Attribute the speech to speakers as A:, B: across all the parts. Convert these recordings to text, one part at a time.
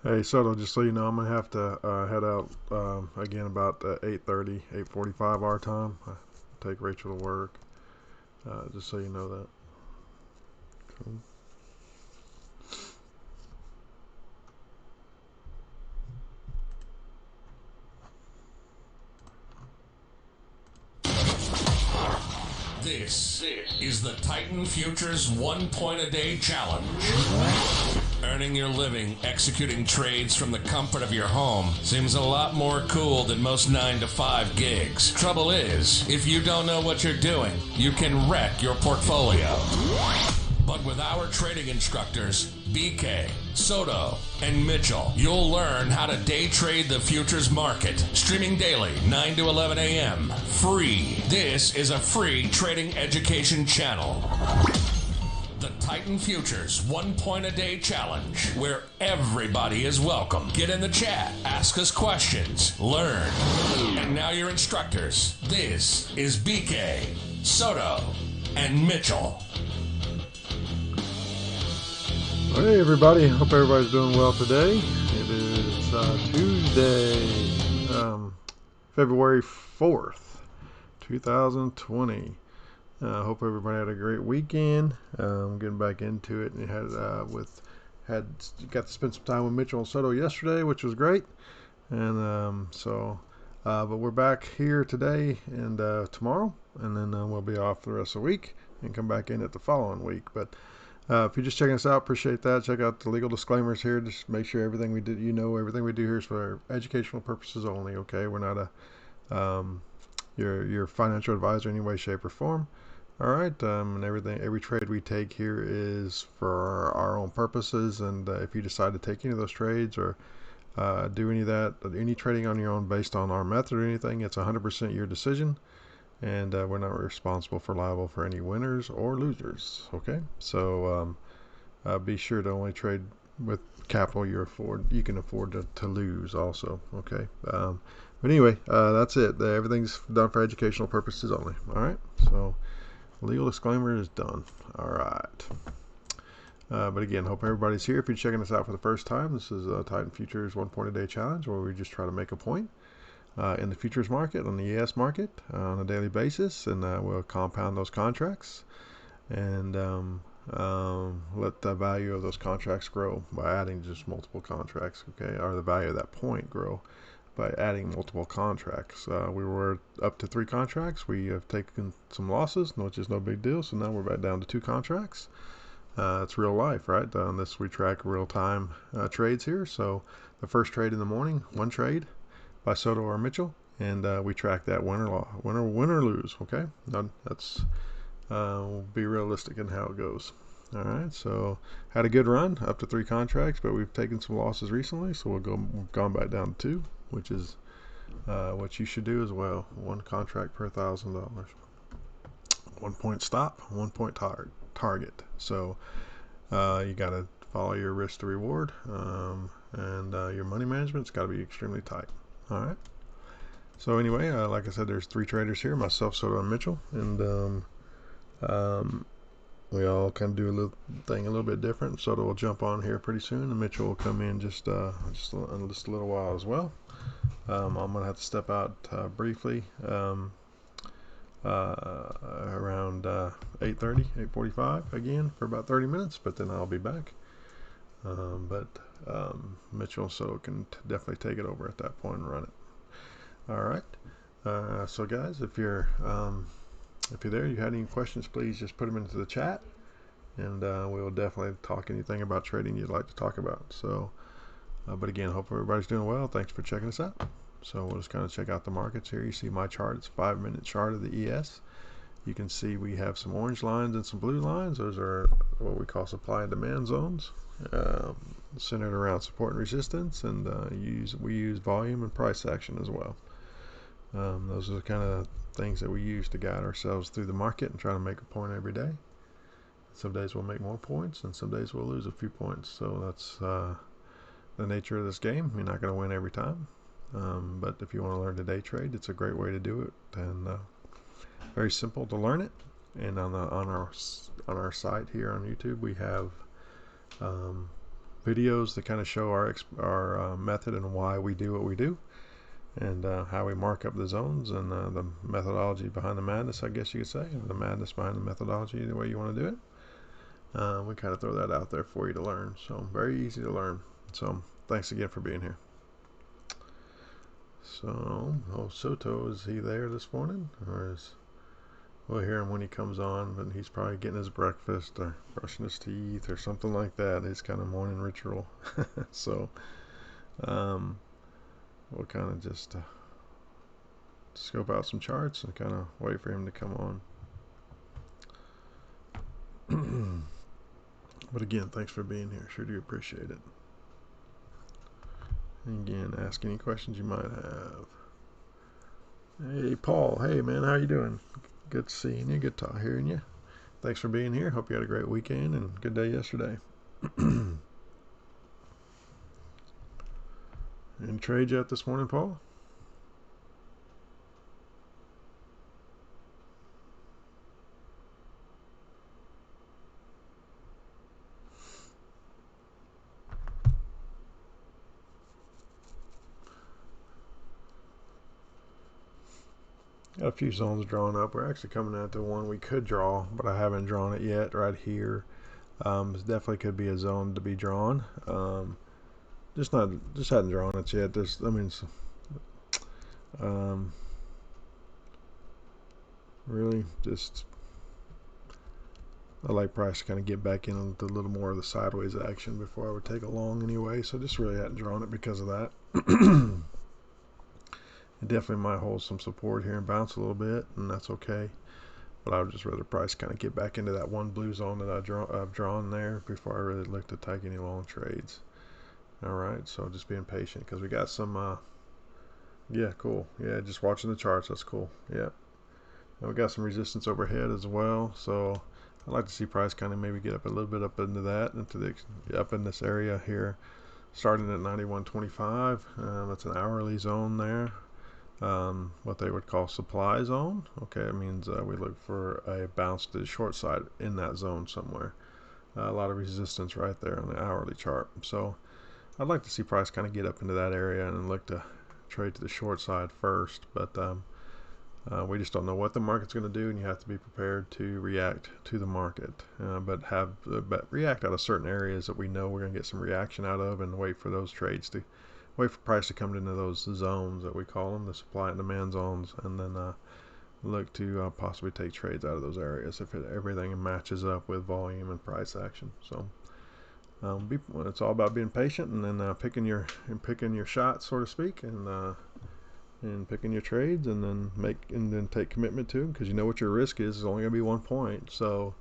A: Hey, Soto, just so you know, I'm gonna have to head out again about 8:30, 8:45 our time. Take Rachel to work. Just so you know that. Cool.
B: This is the Titan Futures 1 point a day challenge. Earning your living executing trades from the comfort of your home seems a lot more cool than most 9 to 5 gigs. Trouble is, if you don't know what you're doing, you can wreck your portfolio. But with our trading instructors, BK, Soto, and Mitchell, you'll learn how to day trade the futures market. Streaming daily, 9 to 11 a.m. Free. This is a free trading education channel. The Titan Futures 1 point a day challenge, where everybody is welcome. Get in the chat, ask us questions, learn. And now your instructors. This is BK, Soto, and Mitchell.
A: Hey, everybody. Hope everybody's doing well today. It is Tuesday, February 4th, 2020. Hope everybody had a great weekend. Getting back into it, and got to spend some time with Mitchell and Soto yesterday, which was great. And but we're back here today and tomorrow, and then we'll be off the rest of the week and come back in at the following week. But if you're just checking us out, appreciate that. Check out the legal disclaimers here. Just make sure everything we do, everything we do here is for educational purposes only. Okay, we're not your financial advisor in any way, shape, or form. All right, and every trade we take here is for our own purposes. And if you decide to take any of those trades or do any trading on your own based on our method or anything, it's 100% your decision, and we're not responsible for liable for any winners or losers. Okay, so be sure to only trade with capital you can afford to lose also. Okay, but anyway, that's it. Everything's done for educational purposes only. All right, so legal disclaimer is done. All right. But again, hope everybody's here. If you're checking us out for the first time, this is Titan Futures 1 point a day challenge, where we just try to make a point in the futures market, on the ES market, on a daily basis, and we'll compound those contracts and let the value of those contracts grow by adding just multiple contracts, okay, or the value of that point grow by adding multiple contracts. We were up to 3 contracts. We have taken some losses, which is no big deal, so now we're back down to 2 contracts. It's real life, right? This we track real-time trades here. So the first trade in the morning, one trade by Soto or Mitchell, and we track that win or lose. Okay, that's we'll be realistic in how it goes. All right, so had a good run up to 3 contracts, but we've taken some losses recently, so we've gone back down to 2, which is what you should do as well. 1 contract per $1,000. 1 point stop, 1 point target. So you got to follow your risk to reward, and your money management's got to be extremely tight. All right. So anyway, like I said, there's 3 traders here: myself, Soto, and Mitchell, and we all kind of do a little bit different. Soto will jump on here pretty soon, and Mitchell will come in just a little while as well. I'm gonna have to step out briefly. Around 8:30, 8:45 again for about 30 minutes, but then I'll be back. But Mitchell so can definitely take it over at that point and run it. All right. So guys, if you're there, you had any questions, please just put them into the chat, and we will definitely talk anything about trading you'd like to talk about. So, but again, hope everybody's doing well. Thanks for checking us out. So we'll just kind of check out the markets here. You see my chart. It's a 5-minute chart of the ES. You can see we have some orange lines and some blue lines. Those are what we call supply and demand zones, centered around support and resistance, and we use volume and price action as well. Those are the kind of things that we use to guide ourselves through the market and try to make a point every day. Some days we'll make more points, and some days we'll lose a few points. So that's the nature of this game. You're not going to win every time, but if you want to learn to day trade, it's a great way to do it, and very simple to learn it. And on our site here on YouTube, we have videos that kind of show our method and why we do what we do, and how we mark up the zones, and the methodology behind the madness, I guess you could say, the madness behind the methodology, the way you want to do it. We kind of throw that out there for you to learn. So very easy to learn. So thanks again for being here. So, Soto, is he there this morning? Or we'll hear him when he comes on, but he's probably getting his breakfast or brushing his teeth or something like that. His kind of morning ritual. So, we'll kind of just scope out some charts and kind of wait for him to come on. But again, thanks for being here. Sure do appreciate it. And again, ask any questions you might have. Hey, Paul. Hey, man. How you doing? Good seeing you. Good hearing you. Thanks for being here. Hope you had a great weekend and good day yesterday. Any trade yet this morning, Paul? Got a few zones drawn up. We're actually coming out to one we could draw, but I haven't drawn it yet. Right here, this definitely could be a zone to be drawn. Just hadn't drawn it yet. Really, just I like price to kind of get back into a little more of the sideways action before I would take a long anyway. So just really hadn't drawn it because of that. It definitely might hold some support here and bounce a little bit, and that's okay. But I would just rather price kind of get back into that one blue zone that I've drawn there before I really look to take any long trades. All right, so just being patient because we got some. Yeah, cool. Yeah, just watching the charts. That's cool. Yeah, and we got some resistance overhead as well. So I'd like to see price kind of maybe get up a little bit up into that, up in this area here, starting at 91.25. That's an hourly zone there. What they would call supply zone. Okay, it means we look for a bounce to the short side in that zone somewhere. A lot of resistance right there on the hourly chart. So I'd like to see price kind of get up into that area and look to trade to the short side first. But we just don't know what the market's going to do, and you have to be prepared to react to the market. But react out of certain areas that we know we're going to get some reaction out of, and wait for those trades to wait for price to come into those zones that we call them, the supply and demand zones, and then look to possibly take trades out of those areas if everything matches up with volume and price action. So it's all about being patient and then picking your shots, so to speak, and picking your trades, and then take commitment to them because you know what your risk is. It's only going to be 1 point. So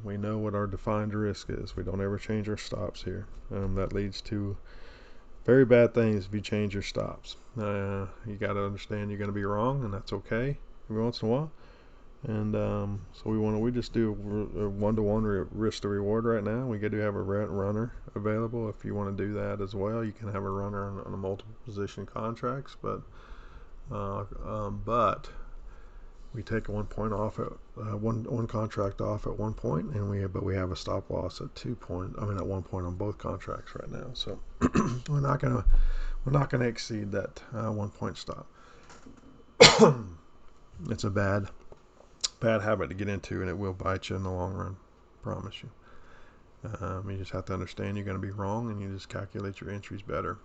A: we know what our defined risk is. We don't ever change our stops here. That leads to very bad things if you change your stops. You got to understand you're going to be wrong, and that's okay every once in a while. And so we just do a 1-to-1 risk to reward right now. We do have a runner available if you want to do that as well. You can have a runner on a multiple position contracts, but we take 1 point off at one contract off at 1 point, and we have a stop loss at 2 point. I mean at 1 point on both contracts right now. So we're not gonna exceed that 1 point stop. It's a bad habit to get into, and it will bite you in the long run. Promise you. You just have to understand you're going to be wrong, and you just calculate your entries better.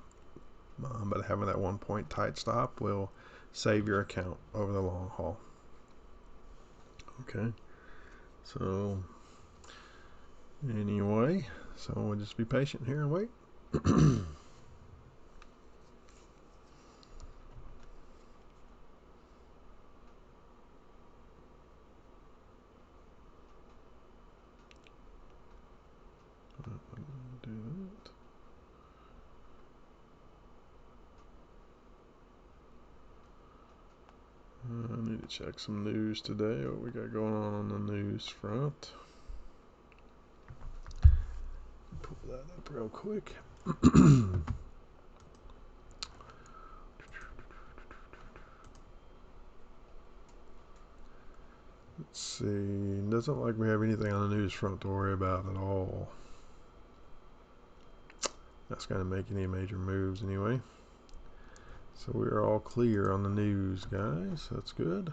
A: But having that 1 point tight stop will save your account over the long haul. Okay, so anyway, so we'll just be patient here and wait. Do that. I need to check some news today. What we got going on the news front? Pull that up real quick. Let's see. Doesn't like we have anything on the news front to worry about at all. that's going to make any major moves anyway. So we're all clear on the news, guys. That's good.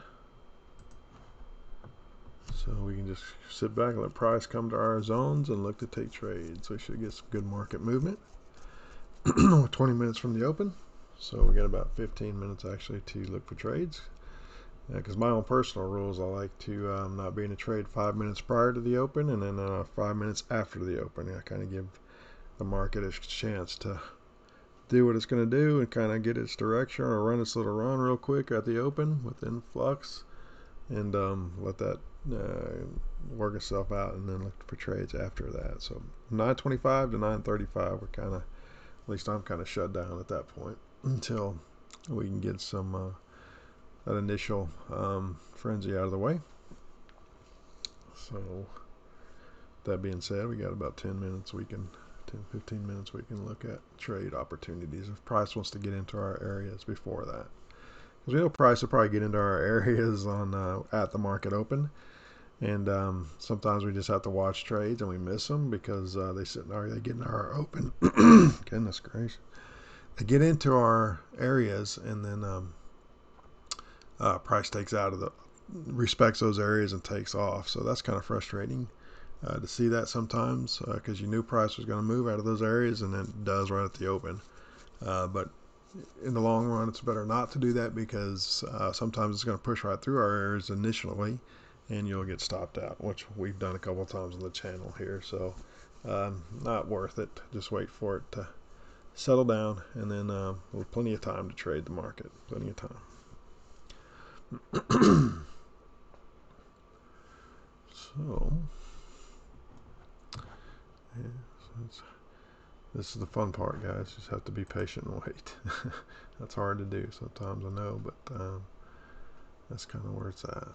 A: So we can just sit back and let price come to our zones and look to take trades. So we should get some good market movement. 20 minutes from the open. So we got about 15 minutes actually to look for trades. Because my own personal rules, I like to not be in a trade 5 minutes prior to the open and then 5 minutes after the open. I kind of give the market a chance to do what it's going to do and kind of get its direction or run its little run real quick at the open within flux, and let that work itself out, and then look for trades after that. So 9:25 to 9:35, we're kind of, at least I'm kind of shut down at that point until we can get some that initial frenzy out of the way. So that being said, we got about 10 minutes. 15 minutes we can look at trade opportunities if price wants to get into our areas before that, because we know price will probably get into our areas on at the market open, and sometimes we just have to watch trades and we miss them because they get into our open. Goodness gracious, they get into our areas and then price takes out of the respects those areas and takes off. So that's kind of frustrating to see that sometimes, because you knew price was going to move out of those areas, and then it does right at the open. But in the long run, it's better not to do that, because sometimes it's going to push right through our areas initially, and you'll get stopped out, which we've done a couple of times on the channel here. So not worth it. Just wait for it to settle down, and then with plenty of time to trade the market. Plenty of time. So, yeah, this is the fun part, guys. Just have to be patient and wait. That's hard to do sometimes, I know, but that's kind of where it's at.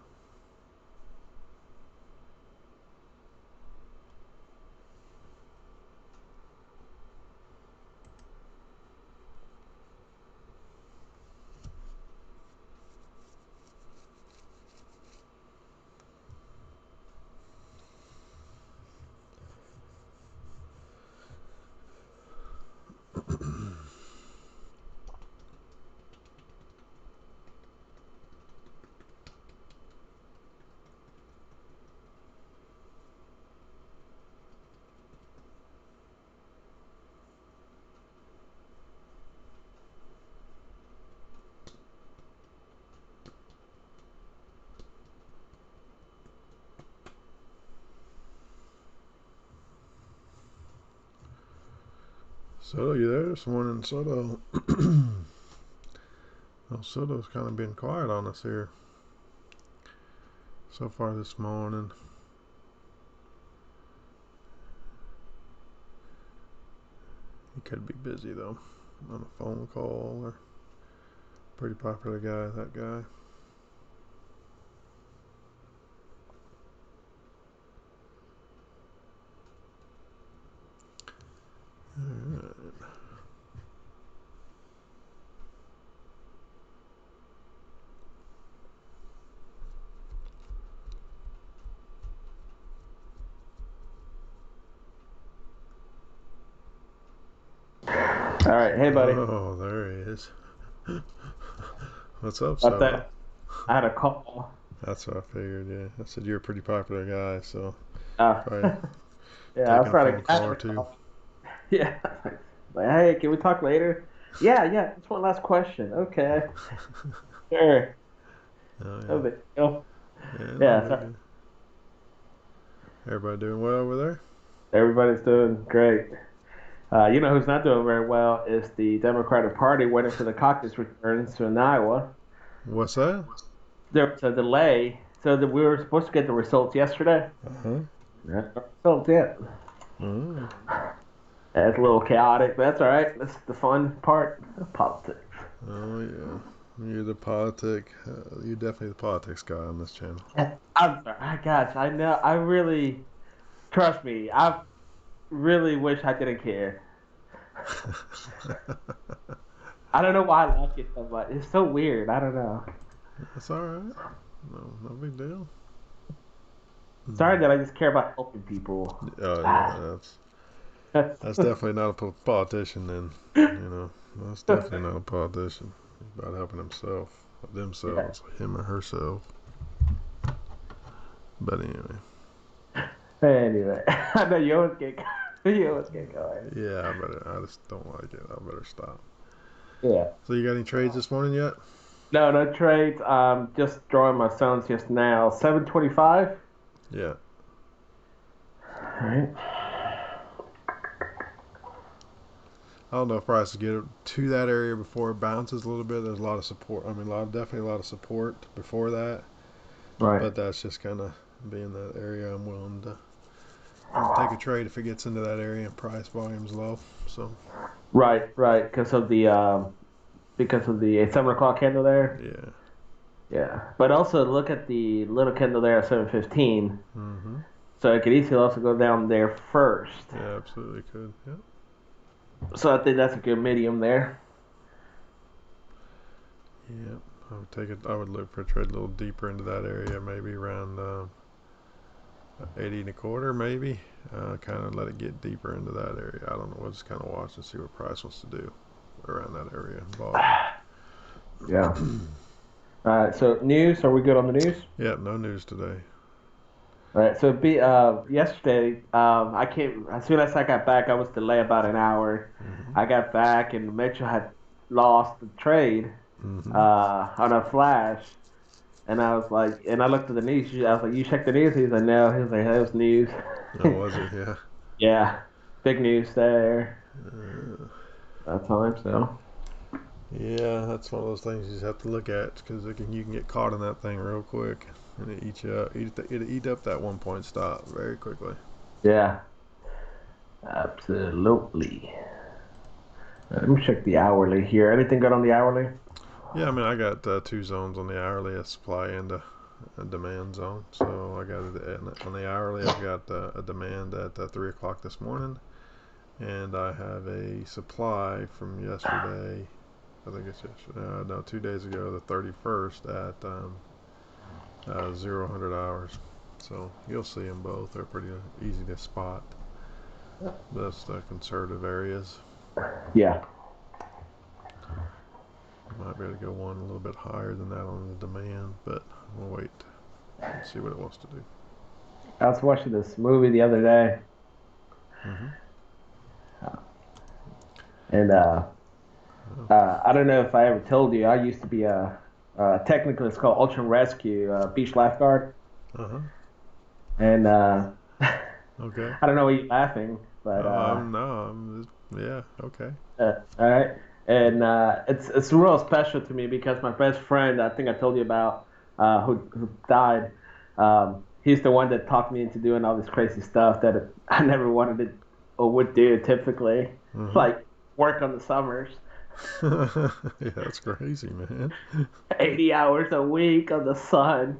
A: So you there this morning, Soto? Well, Soto's kind of been quiet on us here so far this morning. He could be busy though, on a phone call, or pretty popular guy, that guy. Alright.
C: All right, hey buddy.
A: Oh, there he is. What's up,
C: About
A: Soto?
C: that, I had a call.
A: That's what I figured, yeah. I said you're a pretty popular guy, so
C: Uh,
A: probably
C: yeah, I was
A: taking a
C: trying
A: phone
C: to. I
A: call
C: had
A: or
C: a
A: two.
C: call. Yeah, like, hey, can we talk later? Yeah. Just one last question. Okay, sure.
A: Oh,
C: No
A: yeah.
C: big deal.
A: Yeah, no
C: Yeah,
A: big
C: so
A: deal. Everybody doing well over there?
C: everybody's doing great. You know who's not doing very well is the Democratic Party waiting for the caucus returns in Iowa.
A: What's that?
C: There's a delay, so that we were supposed to get the results yesterday.
A: Uh-huh.
C: Not the results yet.
A: Oh.
C: It's a little chaotic, but that's all right. That's the fun part of politics.
A: Oh, yeah. You're you're definitely the politics guy on this channel.
C: I'm sorry. Gosh, I know. I really, trust me. I really wish I didn't care. I don't know why I like it so much. It's so weird. I don't know.
A: That's all right. No big deal.
C: Sorry that I just care about helping people.
A: Oh, yeah, that's That's definitely not a politician. Then, you know, that's definitely not a politician. He's about helping himself,
C: Yeah.
A: themselves, him or herself. But anyway,
C: Anyway, I know you always get you always get going.
A: yeah, I better. I just don't like it. I better stop.
C: Yeah.
A: So you got any trades this morning yet?
C: No, no trades. Just drawing my sons just now. 7:25.
A: Yeah.
C: All right.
A: I don't know if prices get to that area before it bounces a little bit. There's a lot of support. I mean, definitely a lot of support before that.
C: Right.
A: But that's just kind of being that area. I'm willing to take a trade if it gets into that area and price volume's low. So
C: Right. Right. Because of the 7 o'clock candle there.
A: yeah.
C: Yeah. But also look at the little candle there at 7:15.
A: Mhm.
C: So it could easily also go down there first.
A: Yeah, absolutely could. Yeah.
C: So I think that's a good medium there.
A: Yeah. I would take it. I would look for a trade a little deeper into that area, maybe around 80 and a quarter, maybe. Kind of let it get deeper into that area. I don't know. We'll just kind of watch and see what price wants to do around that area. Volume.
C: Yeah. All right. So news. Are we good on the news?
A: Yeah. No news today.
C: All right. So yesterday, I came as soon as I got back. I was delayed about an hour.
A: Mhm.
C: I got back and Mitchell had lost the trade
A: Mhm.
C: on a flash, and I was like, and I looked at the news. I was like, "You checked the news?" He was like, "No." He was like, "That was news."
A: Oh, was it? Yeah.
C: Yeah, big news there.
A: Uh,
C: That time. So
A: yeah, that's one of those things you just have to look at because you can get caught in that thing real quick, and it eats you up. It eat up that 1 point stop very quickly.
C: yeah, absolutely. Let me check the hourly here. Anything good on the hourly?
A: Yeah, I mean, I got two zones on the hourly, a supply and a demand zone. So I got it on the hourly. I've got a demand at 3 o'clock this morning, and I have a supply from yesterday. I think it's yesterday. No, 2 days ago, the 31st at 0 100 hours. So you'll see them both. They're pretty easy to spot. That's the conservative areas.
C: Yeah.
A: Might be able to go one a little bit higher than that on the demand, but we'll wait and see what it wants to do.
C: I was watching this movie the other day,
A: Hmm.
C: and I don't know if I ever told you. I used to be technically it's called Ultra Rescue beach lifeguard,
A: Uh huh.
C: and
A: Okay.
C: I don't know why you're laughing, but
A: No. Yeah. Okay.
C: all right. And it's real special to me because my best friend, I think I told you about, who died. He's the one that talked me into doing all this crazy stuff that I never wanted to or would do typically,
A: Hmm.
C: like work on the summers,
A: Yeah, that's crazy, man.
C: 80 hours a week on the sun,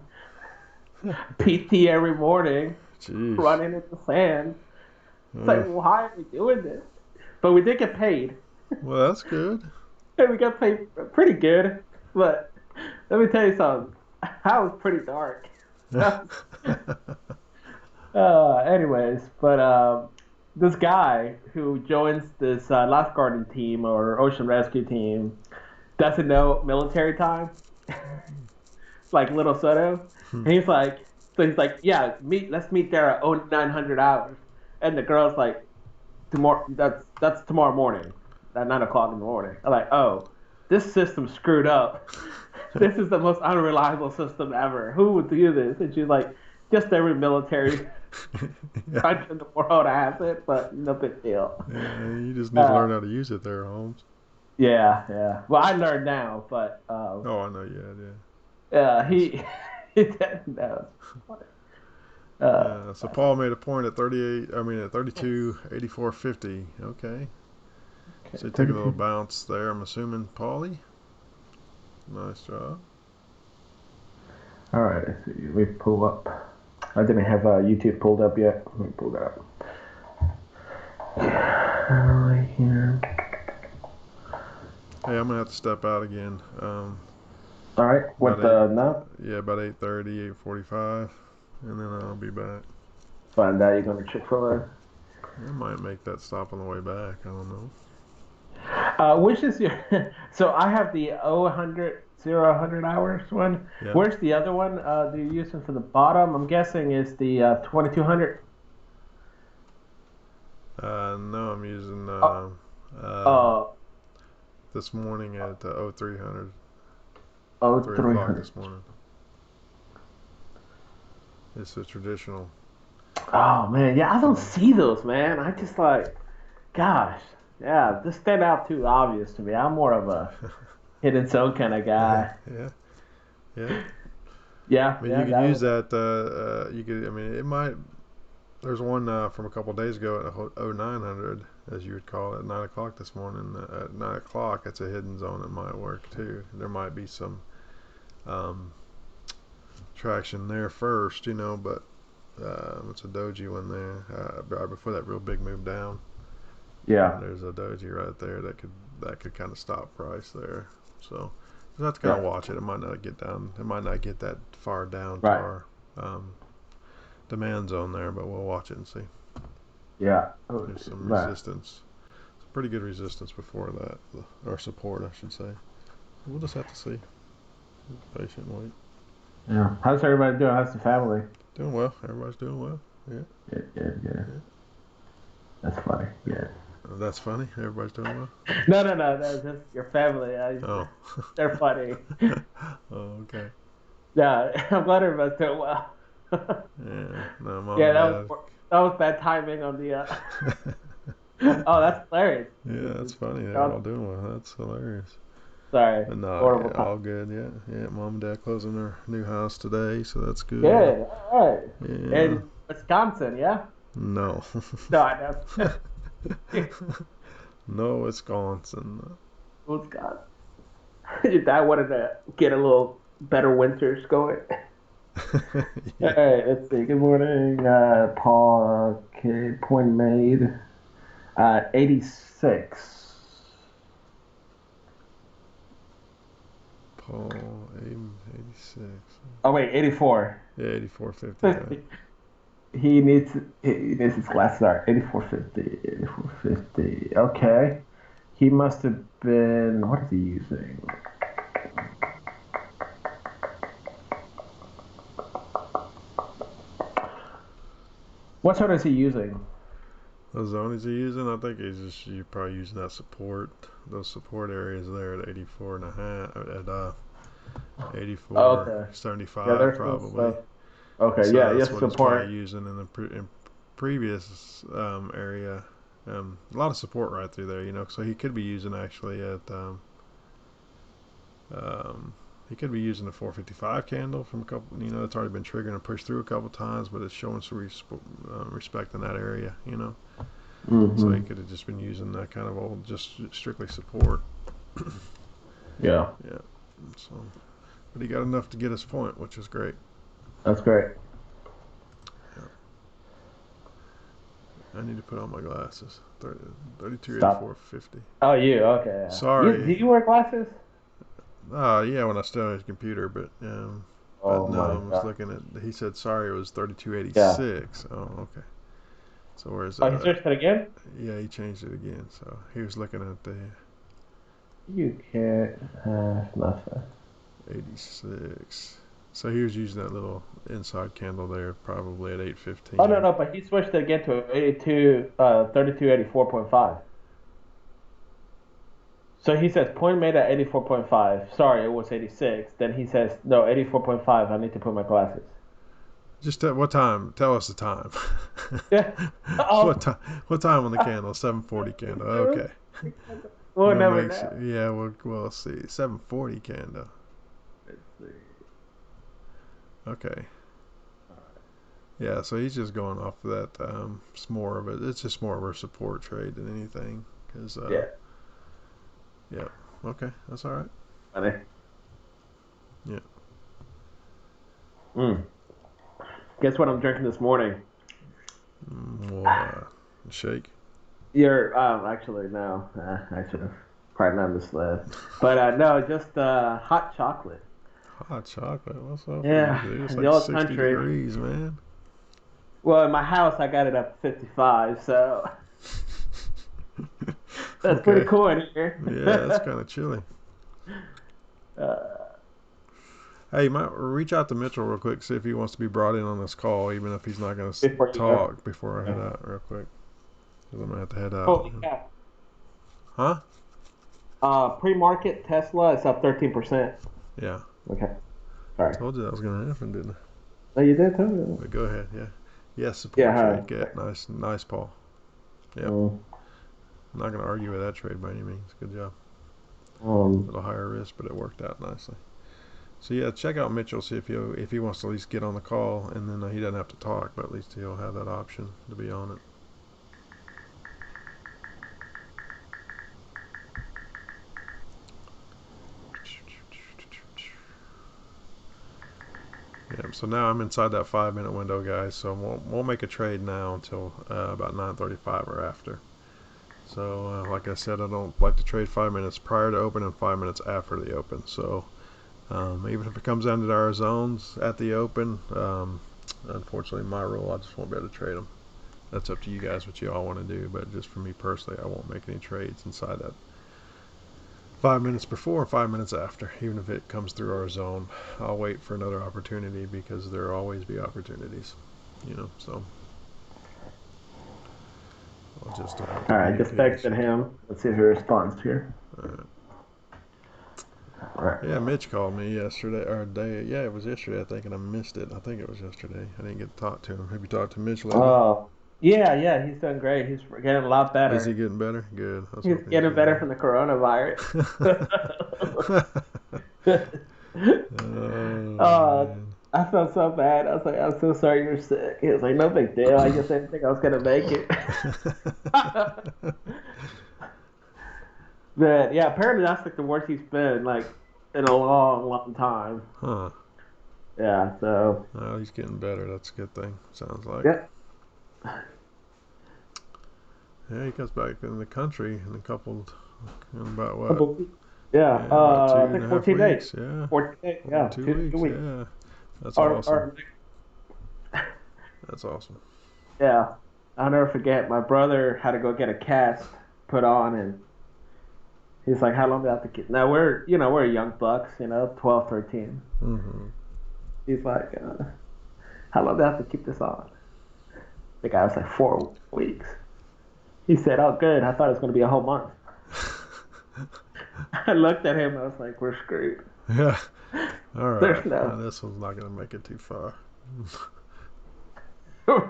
C: PT every morning,
A: Jeez.
C: running in the sand. It's like,
A: Uh,
C: why are we doing this? But we did get paid.
A: well, that's good.
C: And we got paid pretty good. But let me tell you something. I was pretty dark. Anyways, but this guy who joins this lifeguarding team or ocean rescue team doesn't know military time, like Little Soto. And he's like, yeah, let's meet there at 0900 hours. And the girl's like, tomorrow, that's tomorrow morning, at 9 o'clock in the morning. I'm like, oh, this system's screwed up. This is the most unreliable system ever. Who would do this? And she's like, just every military
A: Yeah.
C: country in the world has it, but no big deal.
A: Yeah, you just need to
C: Uh,
A: learn how to use it there, Holmes.
C: yeah, yeah. Well, I learned now, but
A: Oh, I know you had, yeah. That's,
C: he he didn't know. Uh,
A: yeah. So Paul made a point at 38. I mean, at 32, 84.50. Okay.
C: okay,
A: So he took a little
C: 32.
A: bounce there. I'm assuming, Paulie. Nice job.
C: All right, let's see. We pull up. I didn't have YouTube pulled up yet. Let me pull that up. Right here.
A: Hey, I'm gonna have to step out again.
C: All right, what
A: About eight.
C: the no?
A: Yeah, about 8:30, 8:45, and then I'll be back.
C: Find out you're going to Chick-fil-A.
A: I might make that stop on the way back. I don't know.
C: Which is your? So I have the 100 hours one.
A: Yeah.
C: Where's the other one? You're using for the bottom. I'm guessing is the 2200.
A: No, I'm using
C: Uh,
A: this morning at 0300,
C: oh
A: 3 o'clock
C: 300.
A: this morning. It's a traditional.
C: Oh man, yeah, I don't see those, man. I just like, gosh, yeah, this stand out too obvious to me. I'm more of a hidden zone kind of guy.
A: Yeah, yeah.
C: Yeah,
A: I mean,
C: yeah,
A: you could use that. You could. I mean, it might. There's one from a couple days ago at 0900, as you would call it, at 9 o'clock this morning. At 9 o'clock, it's a hidden zone that might work too. There might be some um, traction there first, but it's a doji one there right before that real big move down.
C: yeah,
A: There's a doji right there that could kind of stop price there. So you have to kind of watch it. It might not get down. It might not get that far down to
C: right,
A: our demand zone there, but we'll watch it and see.
C: yeah,
A: There's some
C: right.
A: resistance. It's pretty good resistance before that, or support, I should say. We'll just have to see. Patient wait.
C: Yeah. How's everybody doing? How's the family?
A: Doing well. Everybody's doing well. Yeah.
C: Good, good, good.
A: Yeah.
C: That's funny. Yeah.
A: That's funny. Everybody's doing well.
C: No, no, no. That's just your family.
A: Oh.
C: They're funny.
A: Oh, okay.
C: Yeah, I'm glad everybody's doing well.
A: Yeah. No, mom
C: Yeah,
A: and
C: that was bad timing on the.
A: dad.
C: Oh, that's hilarious.
A: Yeah, that's funny. They're all doing well. That's hilarious.
C: Sorry.
A: But no,
C: Horrible
A: yeah,
C: time.
A: all good. Yeah, yeah. Mom and dad closing their new house today, so that's good.
C: Good. All right.
A: Yeah.
C: In Wisconsin, yeah?
A: No.
C: No, I know.
A: No, Wisconsin.
C: Wisconsin. Your dad wanted to get a little better winters going. All
A: Yeah.
C: right, let's see. Good morning, Paul. Okay, point made. 86.
A: Paul, 86.
C: Oh wait, 84.
A: Yeah, 84.50.
C: He needs his glasses. Are 84.50. 84.50. Okay. He must have been. What is he using? What sort is he using?
A: The zone is he using? I think you're probably using that support, those support areas there at 84 and a half, at 84,
C: Oh, okay.
A: 75
C: Yeah, there's
A: probably.
C: Okay,
A: So
C: yeah,
A: that's
C: yes,
A: what he's
C: support.
A: probably using in the previous area. A lot of support right through there, so he could be using actually at he could be using the 455 candle from a couple. It's already been triggered and pushed through a couple times, but it's showing some respect in that area. So he could have just been using that kind of old, just strictly support.
C: Yeah,
A: Yeah. So, but he got enough to get his point, which is great.
C: that's great.
A: I need to put on my glasses. 32,
C: Stop.
A: 84, 50.
C: Oh, you okay? Yeah.
A: Sorry.
C: Do you wear glasses?
A: Yeah, when I still had his computer, but
C: Oh
A: no,
C: my
A: I was
C: God.
A: looking at. He said sorry, it was 3286. Oh, okay. So where's
C: Oh, he searched it again?
A: Yeah, he changed it again. So he was looking at the
C: You can't have nothing.
A: 86. So he was using that little inside candle there, probably at 8:15.
C: Oh no, but he switched it again to 3284.5. So he says point made at 84.5. Sorry, it was 86. Then he says no, 84.5. I need to put my glasses.
A: Just at what time? Tell us the time.
C: Yeah. Oh,
A: What time on the candle? 7:40 candle. Okay.
C: we'll never
A: make
C: know.
A: sure- yeah, we'll see. 7:40 candle.
C: Let's see.
A: Okay. Yeah, so he's just going off of that. It's more of it. It's just more of a support trade than anything. Cause
C: Yeah.
A: yeah. Okay, that's all right.
C: Funny.
A: Yeah.
C: Guess what I'm drinking this morning?
A: Well, shake.
C: You're actually no. I should have probably not misled. But no, just hot chocolate.
A: Hot chocolate. What's up?
C: Yeah,
A: Dude? It's
C: the
A: like
C: old
A: 60
C: country.
A: degrees, man.
C: Well, in my house, I got it up to 55, so that's pretty
A: Okay.
C: cool in here.
A: Yeah, that's kind of chilly.
C: uh,
A: Hey, you might reach out to Mitchell real quick, see if he wants to be brought in on this call, even if he's not going to
C: before you go.
A: talk before I head out real quick. Because I'm going to have to head out.
C: Holy cow.
A: Huh?
C: Pre-market Tesla is up 13%.
A: Yeah.
C: Okay. Sorry.
A: Told you that was going to happen, didn't I?
C: Oh, you did too?
A: But go ahead, yeah. Yes, support
C: Yeah,
A: trade.
C: hi.
A: Get nice, Paul. Yep.
C: Mm,
A: I'm not going to argue with that trade by any means. Good job. A
C: um,
A: little higher risk, but it worked out nicely. So yeah, check out Mitchell. See if he wants to at least get on the call, and then he doesn't have to talk, but at least he'll have that option to be on it. Yeah. So now I'm inside that 5 minute window, guys. So won't make a trade now until about 9:35 or after. So like I said, I don't like to trade 5 minutes prior to open and 5 minutes after the open. So even if it comes down to our zones at the open, unfortunately, my rule, I just won't be able to trade them. That's up to you guys what you all want to do, but just for me personally, I won't make any trades inside that 5 minutes before and 5 minutes after, even if it comes through our zone. I'll wait for another opportunity because there will always be opportunities, so I'll just
C: all right, just
A: communicate as
C: texted him. Let's see if he responds here.
A: uh,
C: All right.
A: yeah, Mitch called me yesterday, or day, yeah, it was yesterday, I think, and I missed it. I think it was yesterday. I didn't get to talk to him. Have you talked to Mitch lately?
C: Oh, yeah, he's doing great. He's getting a lot
A: Is he
C: better.
A: getting better? Good. I was
C: He's
A: hoping he was
C: getting
A: getting
C: better from the coronavirus.
A: better. Oh,
C: uh,
A: man.
C: I felt so bad. I was like, I'm so sorry you're sick. He was like, no big deal. I just didn't think I was gonna make it. But yeah, apparently that's like the worst he's been like in a long, long time.
A: Huh.
C: Yeah. So
A: Well, he's getting better. That's a good thing. Sounds like.
C: yeah.
A: Yeah, he comes back in the country in about what?
C: Couple weeks. Yeah.
A: Yeah, about two
C: I
A: and
C: think
A: a half
C: 14 days.
A: weeks. Yeah,
C: 14 days.
A: over
C: Yeah.
A: two
C: Two
A: weeks.
C: weeks.
A: Yeah, that's
C: Or,
A: awesome.
C: or
A: That's awesome.
C: yeah. I'll never forget. My brother had to go get a cast put on, and he's like, "How long do I have to keep?" Now we're young bucks, 12, 13.
A: Mm-hmm.
C: He's like, "How long do I have to keep this on?" The guy was like, 4 weeks. He said, "Oh, good. I thought it was going to be a whole month." I looked at him. I was like, "We're screwed.
A: Yeah. All right.
C: There's no.
A: This one's not gonna make it too far.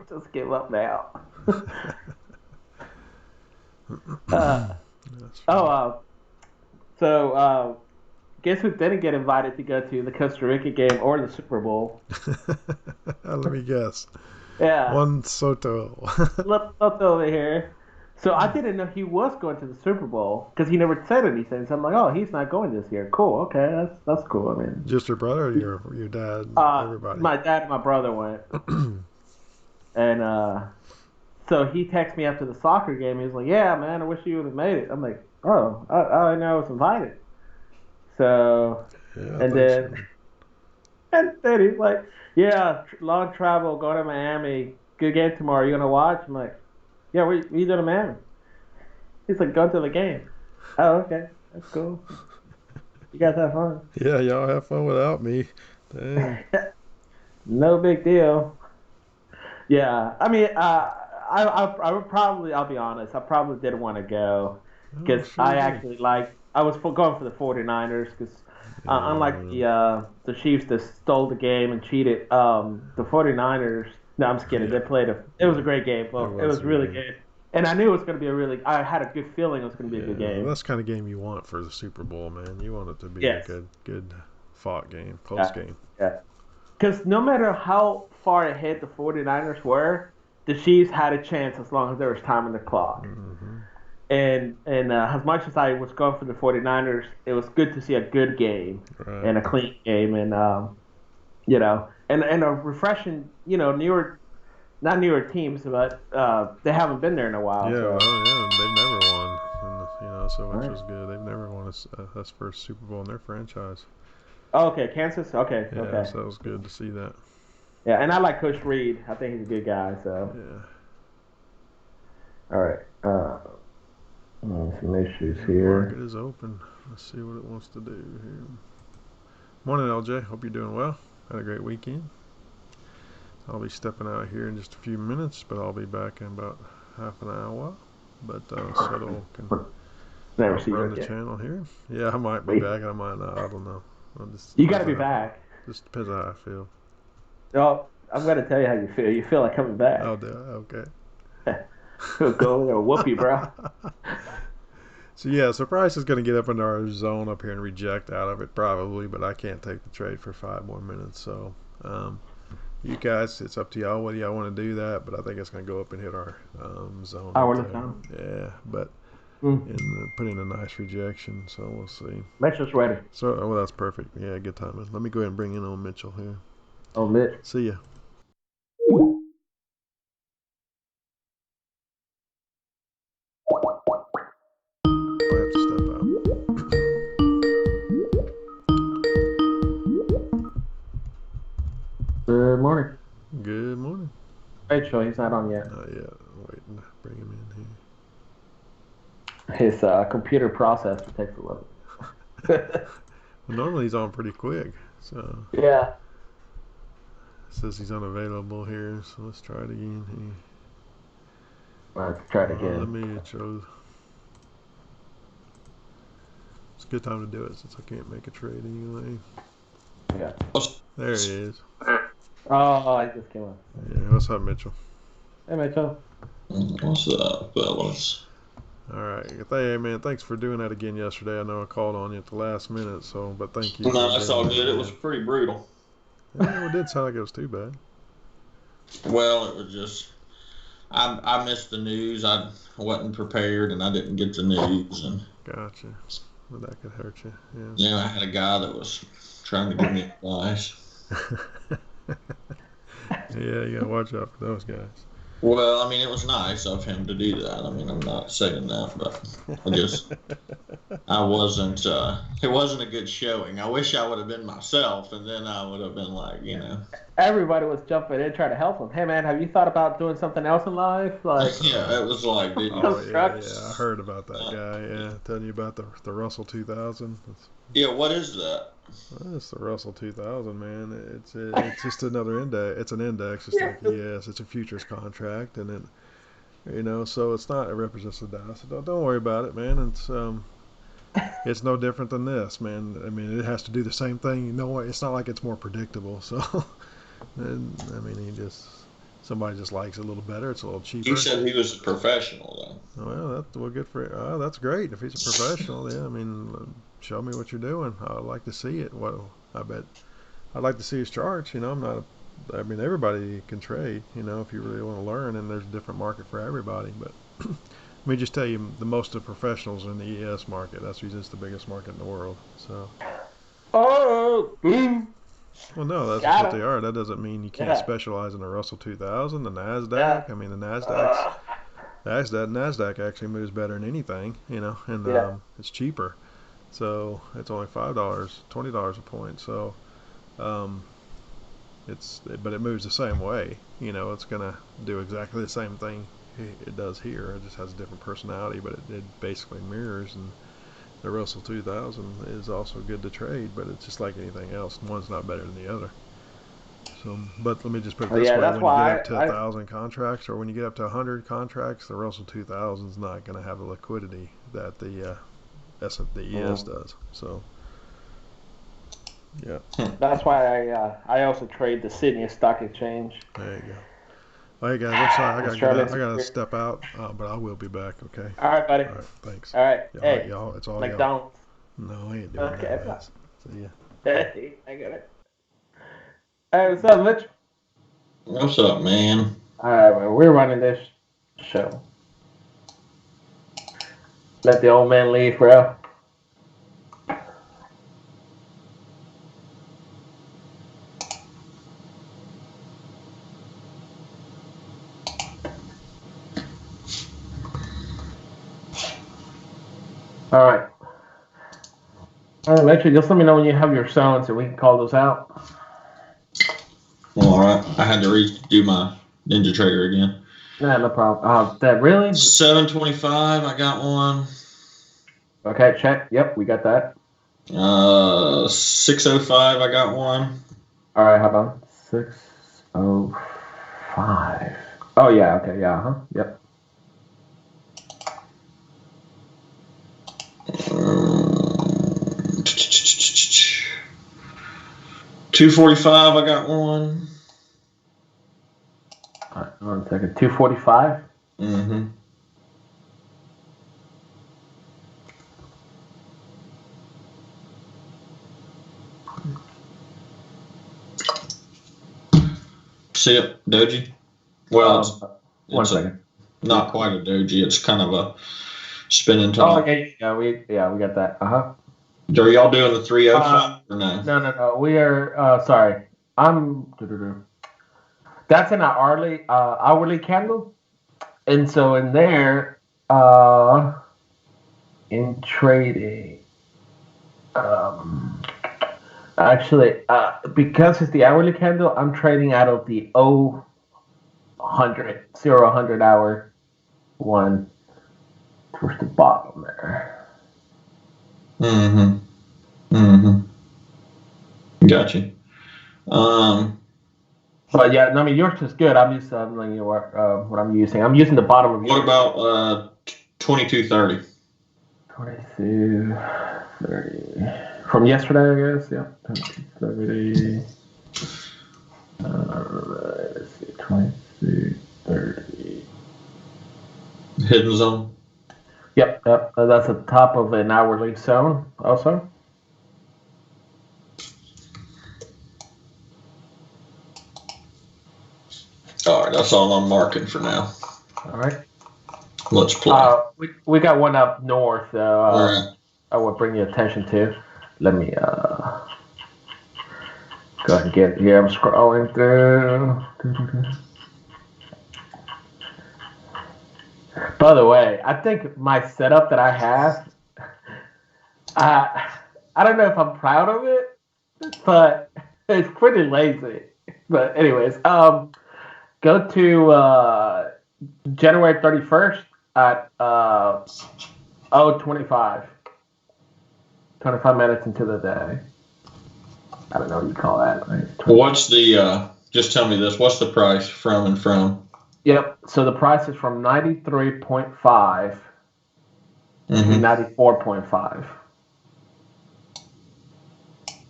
C: Just give up now." uh,
A: That's
C: oh,
A: funny.
C: so guess who didn't get invited to go to the Costa Rica game or the Super Bowl?
A: Let me guess.
C: Yeah,
A: Juan Soto.
C: look over here. So I didn't know he was going to the Super Bowl because he never said anything. So I'm like, oh, he's not going this year. Cool. Okay, that's cool. I mean,
A: Just your brother or your dad? Everybody.
C: my dad and my brother went, and so he texted me after the soccer game. He was like, yeah, man, I wish you would have made it. I'm like, oh, I know I was invited. So
A: Yeah, I
C: and
A: think
C: then
A: so.
C: and then he's like, yeah, long travel, going to Miami. Good game tomorrow. You gonna watch? I'm like, yeah, we doing to Miami. He's like, go to the game. Oh, okay. That's cool. You guys have fun.
A: Yeah, y'all have fun without me. Dang.
C: No big deal. Yeah. I mean, I would probably, I'll be honest, I probably didn't want to go
A: Oh,
C: because
A: sure
C: I
A: did.
C: actually I was going for the 49ers because unlike
A: Yeah.
C: the Chiefs that stole the game and cheated, the 49ers, no, I'm just kidding.
A: Yeah.
C: It was a great game.
A: It
C: Well, it
A: was
C: was
A: a good
C: really
A: game.
C: good. And I knew it was going to be I had a good feeling it was going to be a good
A: Yeah,
C: game.
A: that's the kind of game you want for the Super Bowl, man. You want it to be a
C: Yes.
A: good fought game, close
C: Yeah.
A: game.
C: Yeah. Because no matter how far ahead the 49ers were, the Chiefs had a chance as long as there was time on the clock.
A: Hmm.
C: And as much as I was going for the 49ers, it was good to see a good game
A: Right.
C: and a clean game and and a refreshing, newer not newer teams, but they haven't been there in a while.
A: Yeah,
C: So
A: well, yeah, they've never won, so
C: all
A: which
C: right.
A: was good. They've never won that's first Super Bowl in their franchise.
C: Oh, okay, Kansas. Okay,
A: Yeah,
C: okay.
A: so that was good to see that.
C: Yeah, and I like Coach Reed. I think he's a good guy. So,
A: Yeah.
C: all right. Some issues
A: The market
C: here.
A: is open. Let's see what it wants to do here. Morning, LJ. Hope you're doing well. Had a great weekend. I'll be stepping out here in just a few minutes, but I'll be back in about half an hour. But Settle can
C: Never
A: help
C: see you
A: run the
C: again.
A: channel here. Yeah, I might be
C: Wait.
A: back. I might not. I don't know.
C: You got to be back.
A: Just depends on how I feel.
C: No, I'm gonna tell you how you feel. You feel like coming back.
A: Oh, okay.
C: Go there, whoop you, bro.
A: So yeah, so Price is going to get up into our zone up here and reject out of it probably, but I can't take the trade for 5 more minutes. So you guys, it's up to y'all whether y'all want to do that, but I think it's going to go up and hit our zone.
C: I
A: Right
C: want to
A: there.
C: come.
A: Yeah, but put in a nice rejection, so we'll see.
C: Mitchell's ready.
A: So well, that's perfect. Yeah, good timing. Let me go ahead and bring in on Mitchell here.
C: Oh, Mitch.
A: See ya. I have to step out.
C: Good morning.
A: Good morning.
C: Rachel, he's not on yet.
A: Not yet. I'm waiting to bring him in here.
C: His computer processor takes a little.
A: Well, normally he's on pretty quick. So
C: Yeah.
A: it says he's unavailable here. So let's try it again here.
C: Let's try it again.
A: Let me show. It's a good time to do it since I can't make a trade anyway.
C: Yeah.
A: There he is.
C: Oh, I just came on.
A: Yeah, what's up, Mitchell?
C: Hey, Mitchell.
D: What's up, fellas?
A: All right. Hey, man, thanks for doing that again yesterday. I know I called on you at the last minute, but thank you.
D: No, that's all good. It was pretty brutal.
A: Yeah, it did sound like it was too bad.
D: Well, it was just I missed the news. I wasn't prepared, and I didn't get the news. And
A: Gotcha. Well, that could hurt you. Yeah.
D: you know, I had a guy that was trying to give me advice.
A: Yeah, you gotta watch out for those guys.
D: Well, I mean, it was nice of him to do that. I mean, I'm not saying that, but I wasn't. It wasn't a good showing. I wish I would have been myself, and then I would have been like, you know.
C: Everybody was jumping in trying to help him. Hey, man, have you thought about doing something else in life? Like,
D: Yeah, it was like, dude,
A: Oh yeah, I heard about that guy. Yeah, telling you about the Russell 2000.
D: yeah. What is that?
A: Well, it's the Russell 2000, man. It's just another index. It's an index, just like ES. It's a futures contract, and it, so it's not. It represents the Dow. So don't worry about it, man. It's no different than this, man. I mean, it has to do the same thing. You know what? It's not like it's more predictable. So, and I mean, somebody just likes it a little better. It's a little cheaper.
D: He said he was a professional, though.
A: Well, good for. That's great. If he's a professional, yeah. I mean, show me what you're doing. I'd like to see it. Well, I bet I'd like to see his charts. I'm not. I mean, everybody can trade. If you really want to learn, and there's a different market for everybody. But let me just tell you, the most of professionals are in the ES market. That's because it's the biggest market in the world. So.
C: oh, boom.
A: Well, no, that's just what they are. That doesn't mean you can't specialize in the Russell 2000, the Nasdaq.
C: Yeah.
A: I mean, the Nasdaq actually moves better than anything, and it's cheaper. So it's only $5, $20 a point. So but it moves the same way. It's gonna do exactly the same thing it does here. It just has a different personality, but it basically mirrors. And the Russell 2000 is also good to trade, but it's just like anything else. One's not better than the other. So, but let me just put it this way: when you get up to 1,000 contracts, or when you get up to 100 contracts, the Russell 2000 is not going to have the liquidity that the ES does. So, yeah.
C: That's why I also trade the Sydney Stock Exchange.
A: There you go. All right, guys. I'm sorry. I gotta step out, but I will be back. Okay.
C: All right, buddy.
A: All right. Thanks.
C: All right.
A: Yeah,
C: hey,
A: y'all. It's all
C: McDonald's.
A: y'all. No, I ain't doing that. Guys. See ya.
C: Hey, I got it. Hey, what's up, Mitch?
D: What's up, man?
C: All right, well, we're running this show. Let the old man leave, bro. All right. All right, Mitch, just let me know when you have your sounds so we can call those out.
D: Well, all right. I had to redo my Ninja Trader again.
C: Yeah, no problem. That really?
D: 725. I got one.
C: Okay, check. Yep, we got that.
D: 605. I got one.
C: All right, hold on. 605. Oh yeah. Okay. Yeah. Huh. Yep.
D: 245. I got one.
C: All right, 1 second. 245.
D: Mm-hmm. See it, Doji? Well,
C: One
D: it's
C: second.
D: not quite a Doji. It's kind of a spinning
C: Oh
D: top.
C: yeah. We got that.
D: Are y'all doing the 305 or no?
C: No. We are. Sorry. That's an hourly candle, and so in there, in trading, actually, because it's the hourly candle, I'm trading out of the 100 hour one towards the bottom there.
D: Mm-hmm. Gotcha.
C: But yeah, I mean yours is good. I'm just letting you what I'm using. I'm using the bottom of yours.
D: What about 2230?
C: 2230 from yesterday, I guess. Yeah, 2230. Let's see, 2230.
D: Hidden zone.
C: Yep. That's the top of an hourly zone, also.
D: All right, that's all I'm marking for now.
C: All right.
D: Let's play.
C: We got one up north.
D: All right.
C: I will bring your attention to. Let me go ahead and get here. I'm scrolling through. By the way, I think my setup that I have, I don't know if I'm proud of it, but it's pretty lazy. But anyways, go to January 31st at 0:25. 25 minutes into the day. I don't know what you call that. Right?
D: What's the, just tell me this, what's the price from and from?
C: Yep. So the price is from 93.5 to 94.5.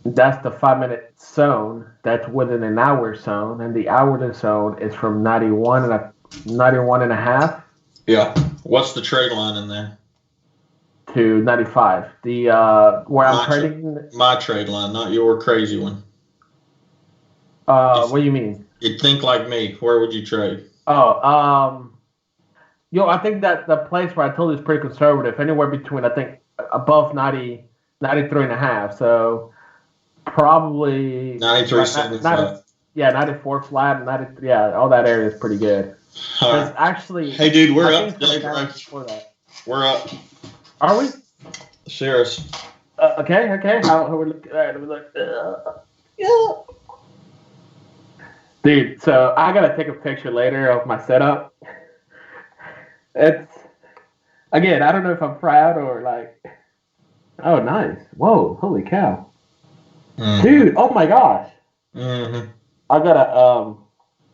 C: That's the 5-minute zone. That's within an hour zone. And the hourly zone is from 91 and a half.
D: Yeah. What's the trade line in there?
C: To 95. The where I'm trading.
D: My trade line, not your crazy one.
C: What do you mean?
D: You'd think like me. Where would you trade?
C: I think that the place where I told you is pretty conservative. Anywhere between, I think, above 90, 93 and a half. So probably
D: 93 cents.
C: Yeah, 94 flat, 93. Yeah, all that area is pretty good.
D: Right.
C: Actually,
D: hey, dude, we're up. We're up.
C: Are we?
D: Serious.
C: Okay. How we look? All right, let me look. Yeah. Dude, so I gotta take a picture later of my setup. It's again, I don't know if I'm proud or like. Oh, nice! Whoa, holy cow, dude! Oh my gosh!
D: Mm-hmm.
C: I gotta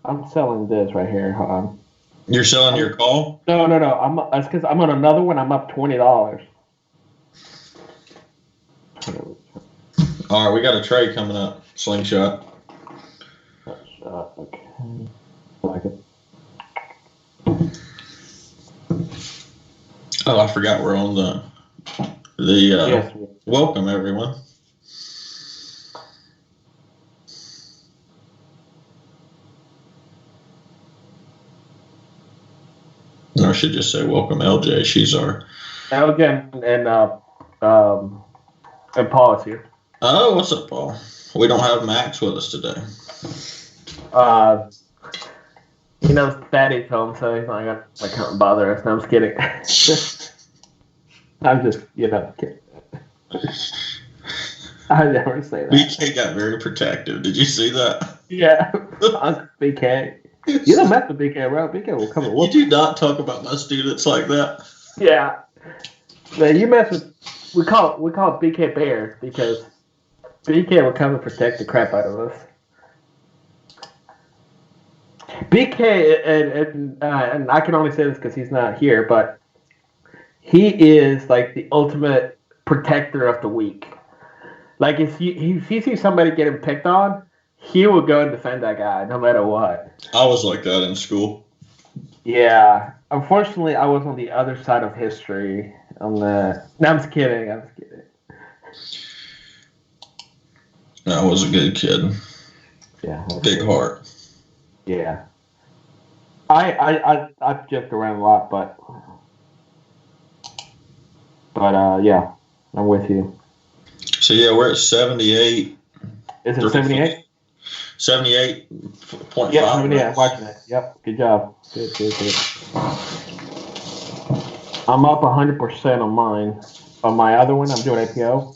C: I'm selling this right here. Hold on.
D: You're selling your call?
C: No. That's because I'm on another one. I'm up $20.
D: All right, we got a trade coming up. Slingshot.
C: Okay. Like it.
D: Oh, I forgot we're on the
C: Yes.
D: Welcome everyone. I should just say welcome LJ. She's our
C: LJ and Paul is here.
D: Oh, what's up, Paul? We don't have Max with us today.
C: Fatty's home, so he's not I can't bother us. No, I'm just kidding. I'm just, kidding. I never say that.
D: BK got very protective. Did you see that?
C: Yeah, Uncle BK. You don't mess with BK, bro. BK will come and
D: You
C: whoop.
D: do not talk about my students like that.
C: Yeah, man, you mess with. We call it BK Bear because BK will come and protect the crap out of us. BK and I can only say this because he's not here, but he is like the ultimate protector of the weak. Like if he sees somebody getting picked on, he will go and defend that guy no matter what.
D: I was like that in school.
C: Yeah, unfortunately, I was on the other side of history. On the no, I'm just kidding. I'm just kidding.
D: I was a good kid.
C: Yeah,
D: Big heart.
C: Yeah, I joked around a lot, but yeah, I'm with you.
D: So yeah, we're at 78.
C: Is it 78?
D: 78.5.
C: Yeah, 78. I'm watching it. Yep, good job. Good. I'm up 100% on mine. On my other one, I'm doing APO.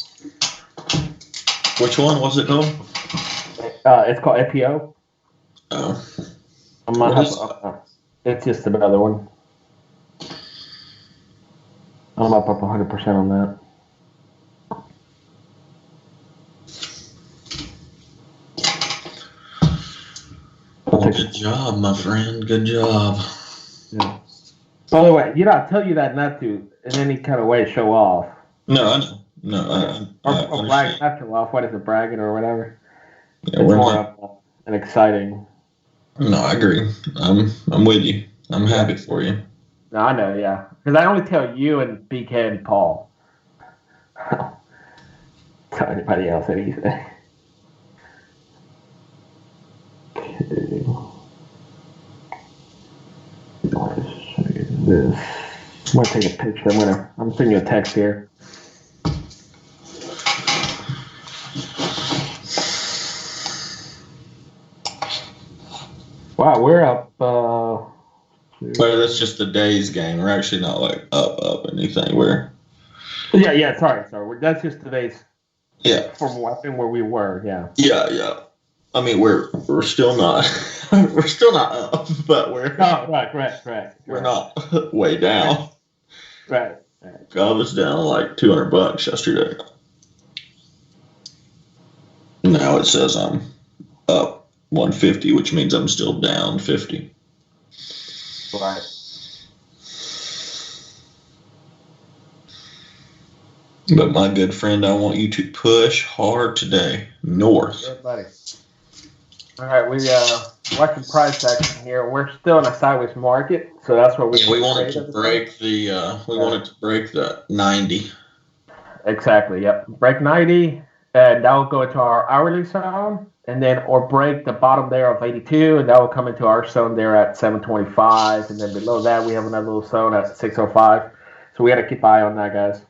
D: Which one was it called?
C: It's called APO.
D: Oh.
C: It's just another one. I'm up 100% on that.
D: Well, good job, my friend. Good job.
C: Yeah. By the way, I tell you that not to in any kind of way show off.
D: No, I know. No,
C: or brag, not show off. What is it, bragging or whatever?
D: Yeah,
C: it's more of an exciting.
D: No, I agree. I'm with you. I'm happy for you.
C: No, I know, yeah. Because I only tell you and BK and Paul. Tell anybody else anything. Okay. This. I'm gonna take a picture. I'm sending you a text here. Wow, we're up.
D: Well, that's just the day's game. We're actually not like up anything.
C: Yeah. Sorry. That's just today's.
D: Yeah.
C: From where we were. Yeah.
D: Yeah. I mean, we're still not we're still not up, but we're
C: right.
D: We're not way down.
C: Right.
D: I was down like $200 yesterday. Now it says I'm up 150, which means I'm still down 50.
C: Right.
D: But my good friend, I want you to push hard today, north.
C: Good, buddy. All right, we watching price action here. We're still in a sideways market, so that's what we
D: wanted to break wanted to break the 90.
C: Exactly. Yep. Break 90, and that will go into our hourly zone, and then or break the bottom there of 82, and that will come into our zone there at 725, and then below that we have another little zone at 605. So we got to keep eye on that, guys.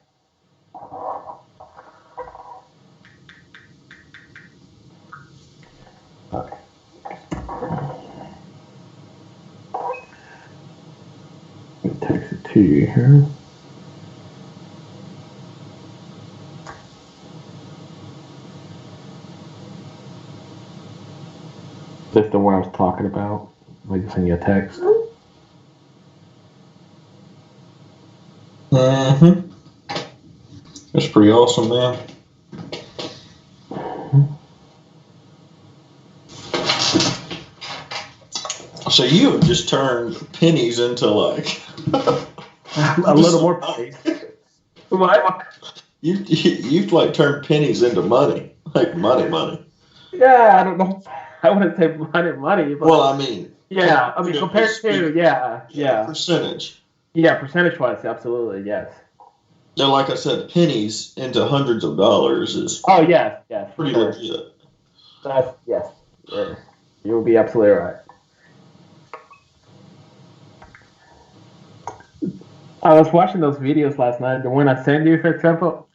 C: Okay. Text it to you here. This is the one I was talking about. I just send you a text.
D: Mm-hmm. That's pretty awesome, man. So you have just turned pennies into like
C: a little more pennies. What?
D: You've like turned pennies into money, like money.
C: Yeah, I don't know. I wouldn't say money. But
D: well, I mean.
C: Yeah, I mean compared to yeah.
D: Percentage.
C: Yeah, percentage-wise, absolutely, yes.
D: Now, like I said, pennies into hundreds of dollars is.
C: Oh yes,
D: pretty legit.
C: That's yes. Yeah. You will be absolutely right. I was watching those videos last night. The one I sent you, for example,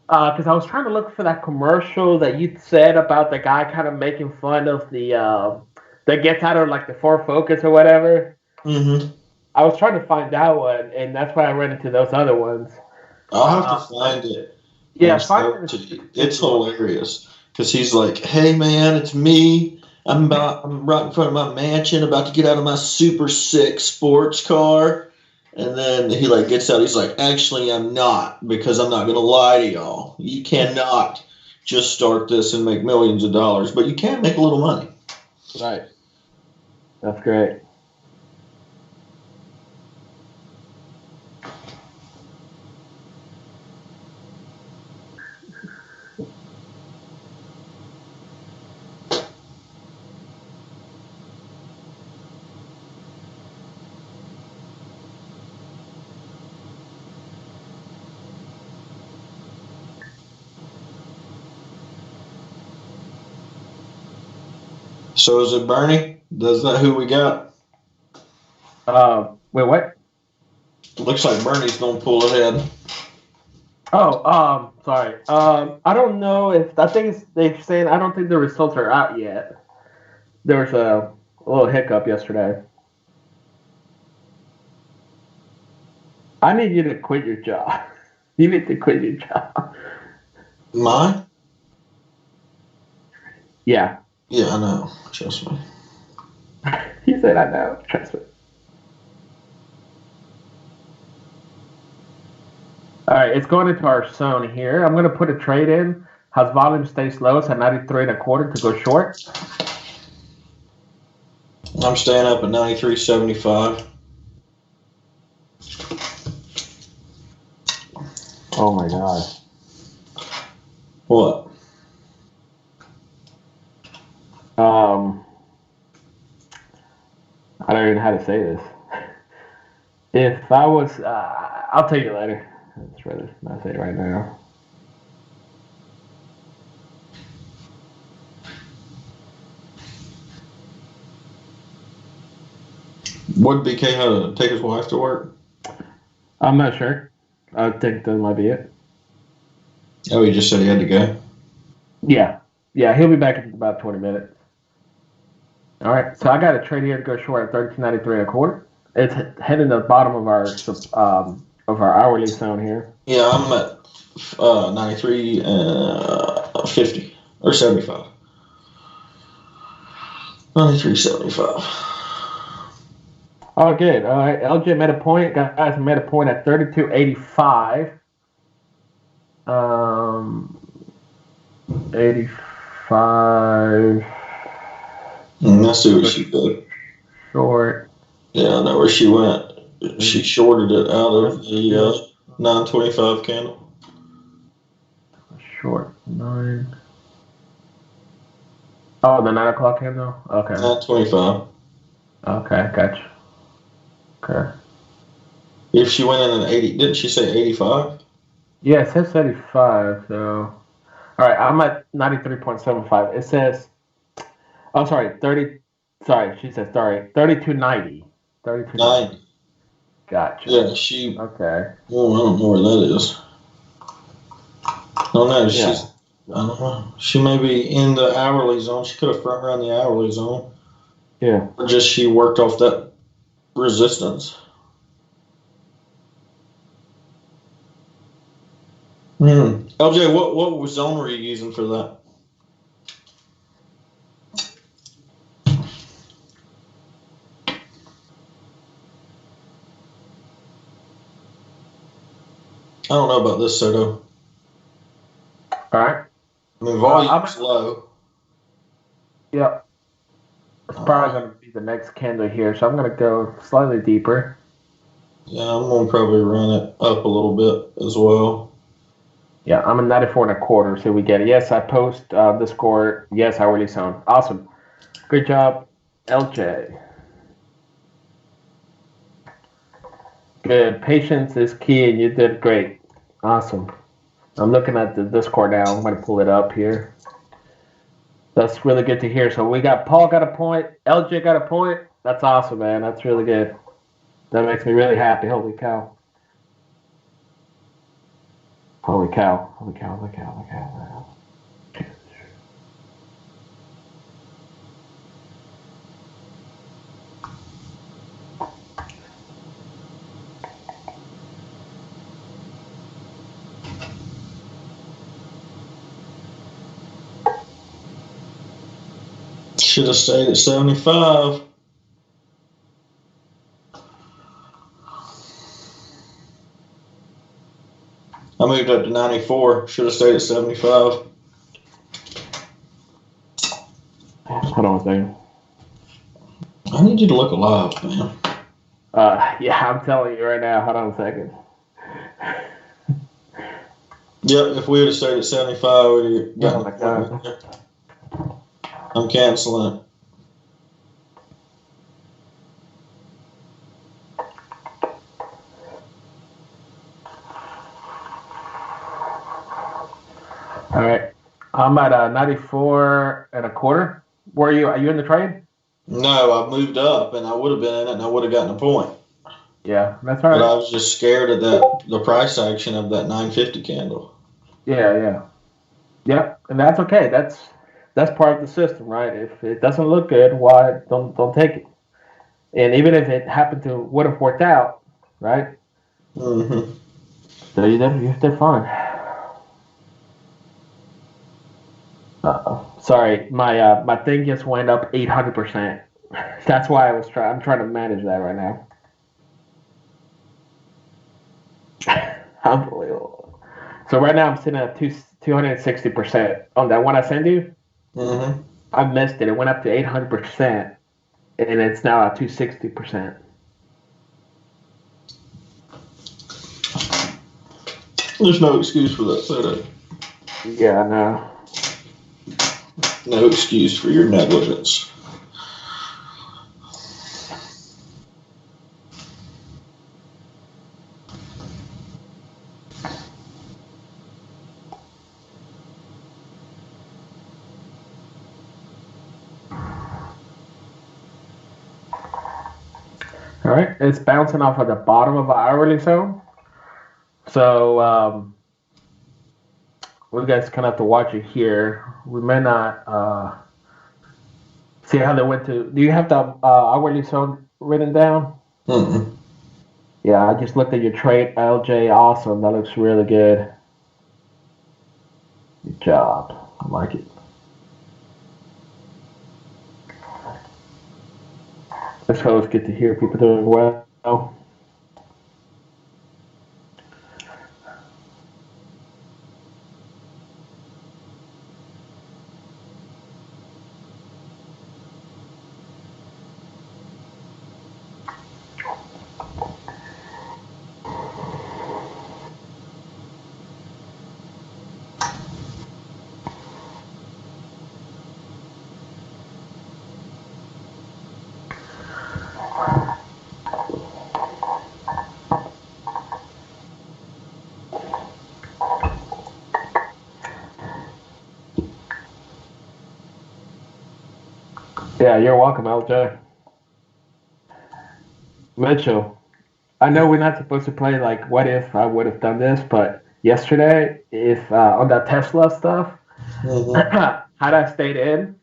C: because I was trying to look for that commercial that you said about the guy kind of making fun of the that gets out of like the Ford Focus or whatever.
D: Mm-hmm.
C: I was trying to find that one, and that's why I ran into those other ones.
D: I'll have to find it.
C: Yeah,
D: So
C: finance.
D: it's hilarious because he's like, "Hey man, it's me. I'm right in front of my mansion, about to get out of my super sick sports car." And then he like gets out. He's like, "Actually, I'm not, because I'm not gonna lie to y'all. You cannot just start this and make millions of dollars, but you can make a little money."
C: Right. That's great.
D: So is it Bernie? Is that who we got?
C: Wait, what?
D: Looks like Bernie's gonna pull ahead.
C: Oh, sorry. I don't know if I think they're saying I don't think the results are out yet. There was a little hiccup yesterday. I need you to quit your job. You need to quit your job.
D: Mine?
C: Yeah.
D: Yeah, I know. Trust me.
C: He said, I know. Trust me. All right, it's going into our zone here. I'm going to put a trade in. Has volume stays low, so 93 and a quarter to go short.
D: I'm staying up at 93.75.
C: Oh my god.
D: What?
C: I don't even know how to say this. If I was, I'll tell you later. Let's rather not say it right now.
D: Would BK have to take his wife to work?
C: I'm not sure. I think that might be it.
D: Oh, he just said he had to go.
C: Yeah. Yeah, he'll be back in about 20 minutes. All right, so I got a trade here to go short at 13.93 and a quarter. It's heading to the bottom of our hourly zone here.
D: Yeah, I'm at 93 50 or 75. 93.75.
C: Oh, good. All right, LJ made a point. Guys made a point at 32.85. 85
D: Let's see what she did.
C: short.
D: Yeah, I know where she went. She shorted it out of the 925 candle.
C: Short 9. Oh, the 9 o'clock candle? Okay.
D: 925.
C: Okay, gotcha. Okay.
D: If she went in at 80, didn't she say 85?
C: Yeah, it says 35, so. All right, I'm at 93.75. It says, oh, sorry, 30. Sorry, she says, sorry, 32.90. 32.90.
D: 9.
C: Gotcha.
D: Yeah, she.
C: Okay.
D: Oh, I don't know where that is. I don't know.
C: Yeah.
D: She's. I don't know. She may be in the hourly zone. She could have front run the hourly zone.
C: Yeah.
D: Or just she worked off that resistance. LJ, what zone were you using for that? I don't know about this, Soto.
C: All right.
D: I mean, volume's
C: I'm
D: low.
C: Yep. It's probably going to be the next candle here, so I'm going to go slightly deeper.
D: Yeah, I'm going to probably run it up a little bit as well.
C: Yeah, I'm at 94 and a quarter, so we get it. Yes, I post the score. Yes, hourly zone. Awesome. Good job, LJ. Good. Patience is key, and you did great. Awesome. I'm looking at the Discord now. I'm going to pull it up here. That's really good to hear. So we got Paul got a point. LJ got a point. That's awesome, man. That's really good. That makes me really happy. Holy cow. Holy cow. Holy cow. Holy cow. Holy cow.
D: Should have stayed at 75. I moved up to 94. Should have stayed at 75.
C: Hold on a second.
D: I need you to look alive, man.
C: Yeah, I'm telling you right now. Hold on a second.
D: Yep, if we would have stayed at 75, we'd have
C: Oh
D: gotten
C: my
D: the
C: God.
D: point there. I'm canceling it.
C: All right. I'm at 94 and a quarter. Where are you? Are you in the trade?
D: No, I moved up, and I would have been in it, and I would have gotten a point.
C: Yeah, that's all
D: But I
C: right.
D: was just scared of the price action of that 950 candle.
C: Yeah. Yep, and that's okay. That's part of the system, right? If it doesn't look good, why don't take it? And even if it happened to would have worked out, right?
D: Mm-hmm.
C: So you're fine. Sorry, my thing just went up 800%. That's why I'm trying to manage that right now. Unbelievable. So right now I'm sitting at 260% on that one I sent you.
D: Mm-hmm.
C: I missed it. It went up to 800%, and it's now at 260%.
D: There's no excuse for that setup.
C: Yeah, I know.
D: No excuse for your negligence.
C: All right, it's bouncing off of the bottom of our hourly zone. So we guys kind of have to watch it here. We may not see how they went to. Do you have the hourly zone written down?
D: Mm-mm.
C: Yeah, I just looked at your trade, LJ. Awesome, that looks really good. Good job. I like it. It's always good to hear people doing well. Yeah, you're welcome, LJ. Mitchell, I know we're not supposed to play like what if I would have done this, but yesterday, if on that Tesla stuff,
D: Mm-hmm.
C: had I stayed in,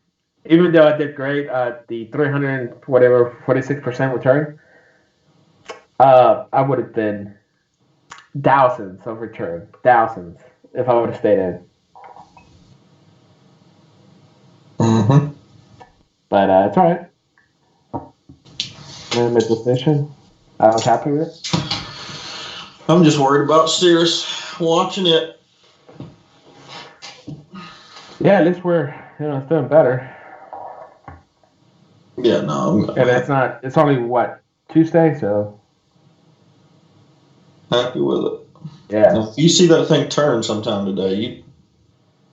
C: even though I did great at the 300 whatever 46% return, I would have been thousands of return, thousands if I would have stayed in.
D: Mm-hmm.
C: But it's all right. Made my decision. I was happy with it.
D: I'm just worried about Cirrus watching it.
C: Yeah, at least we're it's doing better.
D: Yeah, no, I'm
C: And it's not. It's only what Tuesday, so
D: happy with it.
C: yeah.
D: Now, if you see that thing turn sometime today, you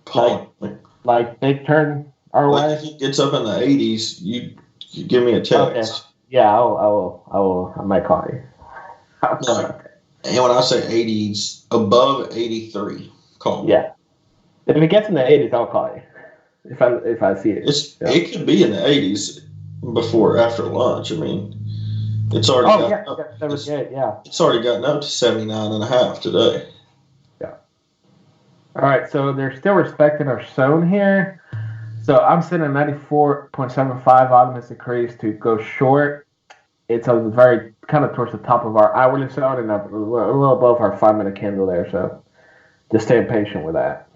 D: call me.
C: Like big turn our
D: Like
C: way.
D: if it gets up in the 80s, you give me a text.
C: Okay. Yeah, I will. I might call you.
D: Like, and when I say 80s, above 83, call me.
C: Yeah. If it gets in the 80s, I'll call you. If I see it.
D: It could be in the 80s before after lunch. I mean, it's already it's already gotten up to 79 and a half today.
C: Yeah. All right, so they're still respecting our zone here. So I'm sitting at 94.75 volume increase to go short. It's a very kind of towards the top of our hourly zone and a little above our 5-minute candle there. So just stay patient with that.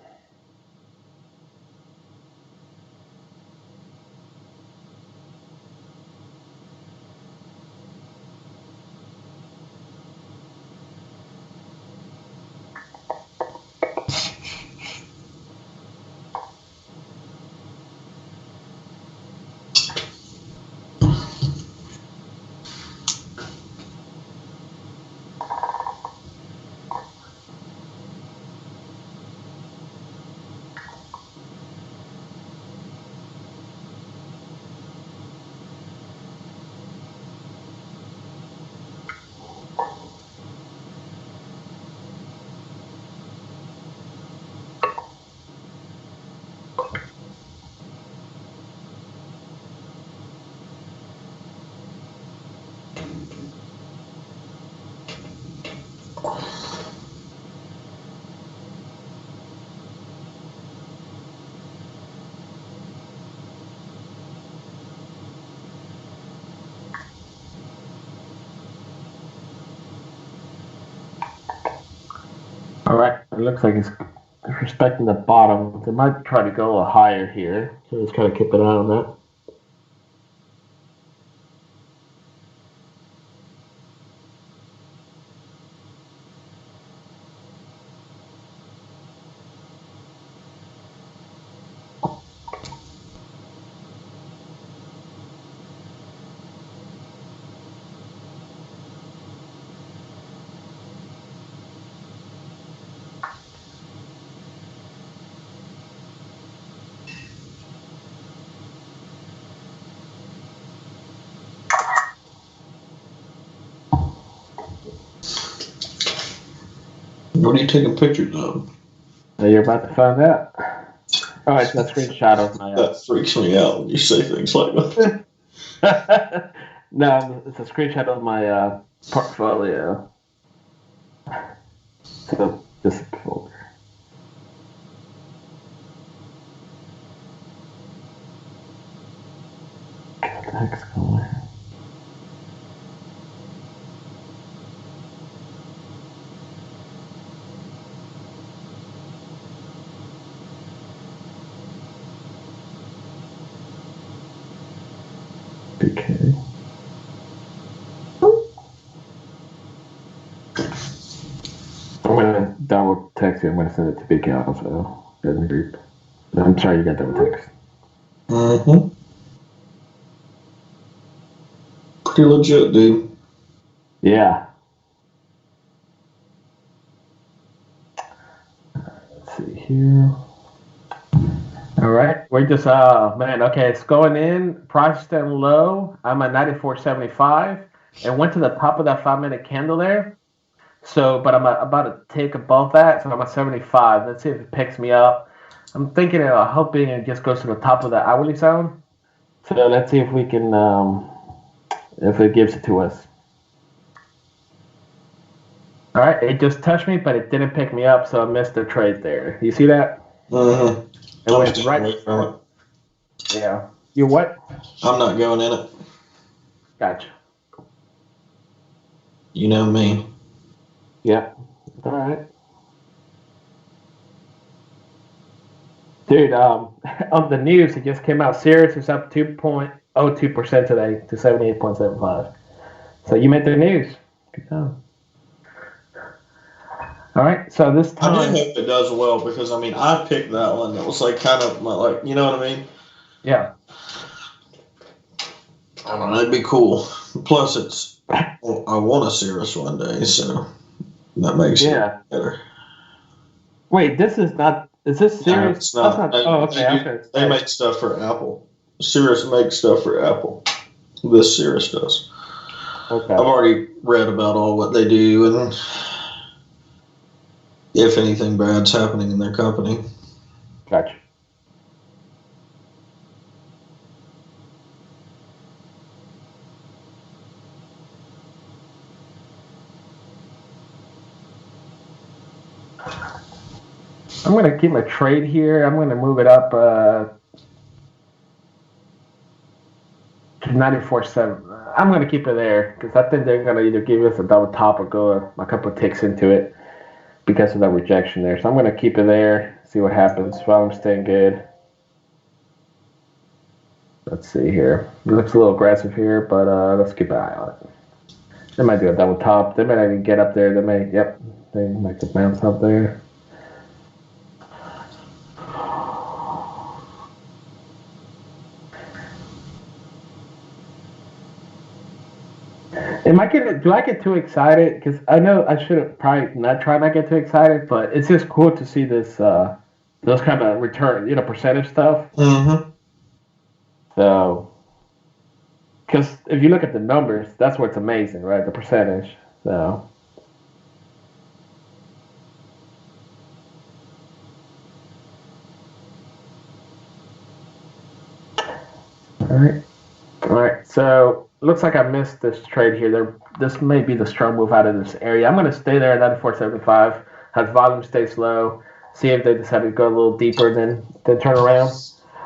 C: It looks like it's respecting the bottom. They might try to go a little higher here. So just kind of keep an eye on that.
D: What are you taking pictures of?
C: So you're about to find out. Oh, it's a screenshot of my.
D: That freaks me out when you say things like that.
C: No, it's a screenshot of my portfolio. So this folder. What the heck's going on? Okay. I'm gonna double text you. I'm gonna send it to BK also. In the group. I'm sorry you got double text.
D: Mm-hmm. Pretty legit, dude.
C: Yeah. Let's see here. All right, we're just man. Okay, it's going in. Price staying low. I'm at 94.75, and went to the top of that 5-minute candle there. So, but I'm about to tick above that, so I'm at 75. Let's see if it picks me up. I'm thinking, hoping it just goes to the top of the hourly zone. So let's see if we can, if it gives it to us. All right, it just touched me, but it didn't pick me up, so I missed the trade there. You see that?
D: Mm-hmm.
C: It went right from it. Yeah. You what?
D: I'm not going in it.
C: Gotcha.
D: You know me.
C: Yep. All right. Dude, on the news, it just came out. Sirius is up 2.02% today to 78.75. So you made the news. Good job. All right. So this time,
D: I do hope it does well because I mean I picked that one. It was like kind of like you know what I mean.
C: Yeah.
D: I don't know. It'd be cool. Plus, it's I want a Cirrus one day, so that makes it better.
C: Wait, this is not. Is this Sirius?
D: No, it's not. They make stuff for Apple. Cirrus makes stuff for Apple. This Cirrus does.
C: Okay.
D: I've already read about all what they do and if anything bad's happening in their company.
C: Gotcha. I'm going to keep my trade here. I'm going to move it up to 94.7. I'm going to keep it there because I think they're going to either give us a double top or go a couple of ticks into it because of that rejection there. So I'm going to keep it there, see what happens while I'm staying good. Let's see here. It looks a little aggressive here, but let's keep an eye on it. They might do a double top. They might not even get up there. They might get bounce up there. Do I get too excited? Because I know I should probably not get too excited, but it's just cool to see this, those kind of return, percentage stuff.
D: Mm-hmm.
C: So, because if you look at the numbers, that's what's amazing, right? The percentage. So. All right. So looks like I missed this trade here. This may be the strong move out of this area. I'm going to stay there at 94.75. Has volume stays low. See if they decide to go a little deeper, then turn around.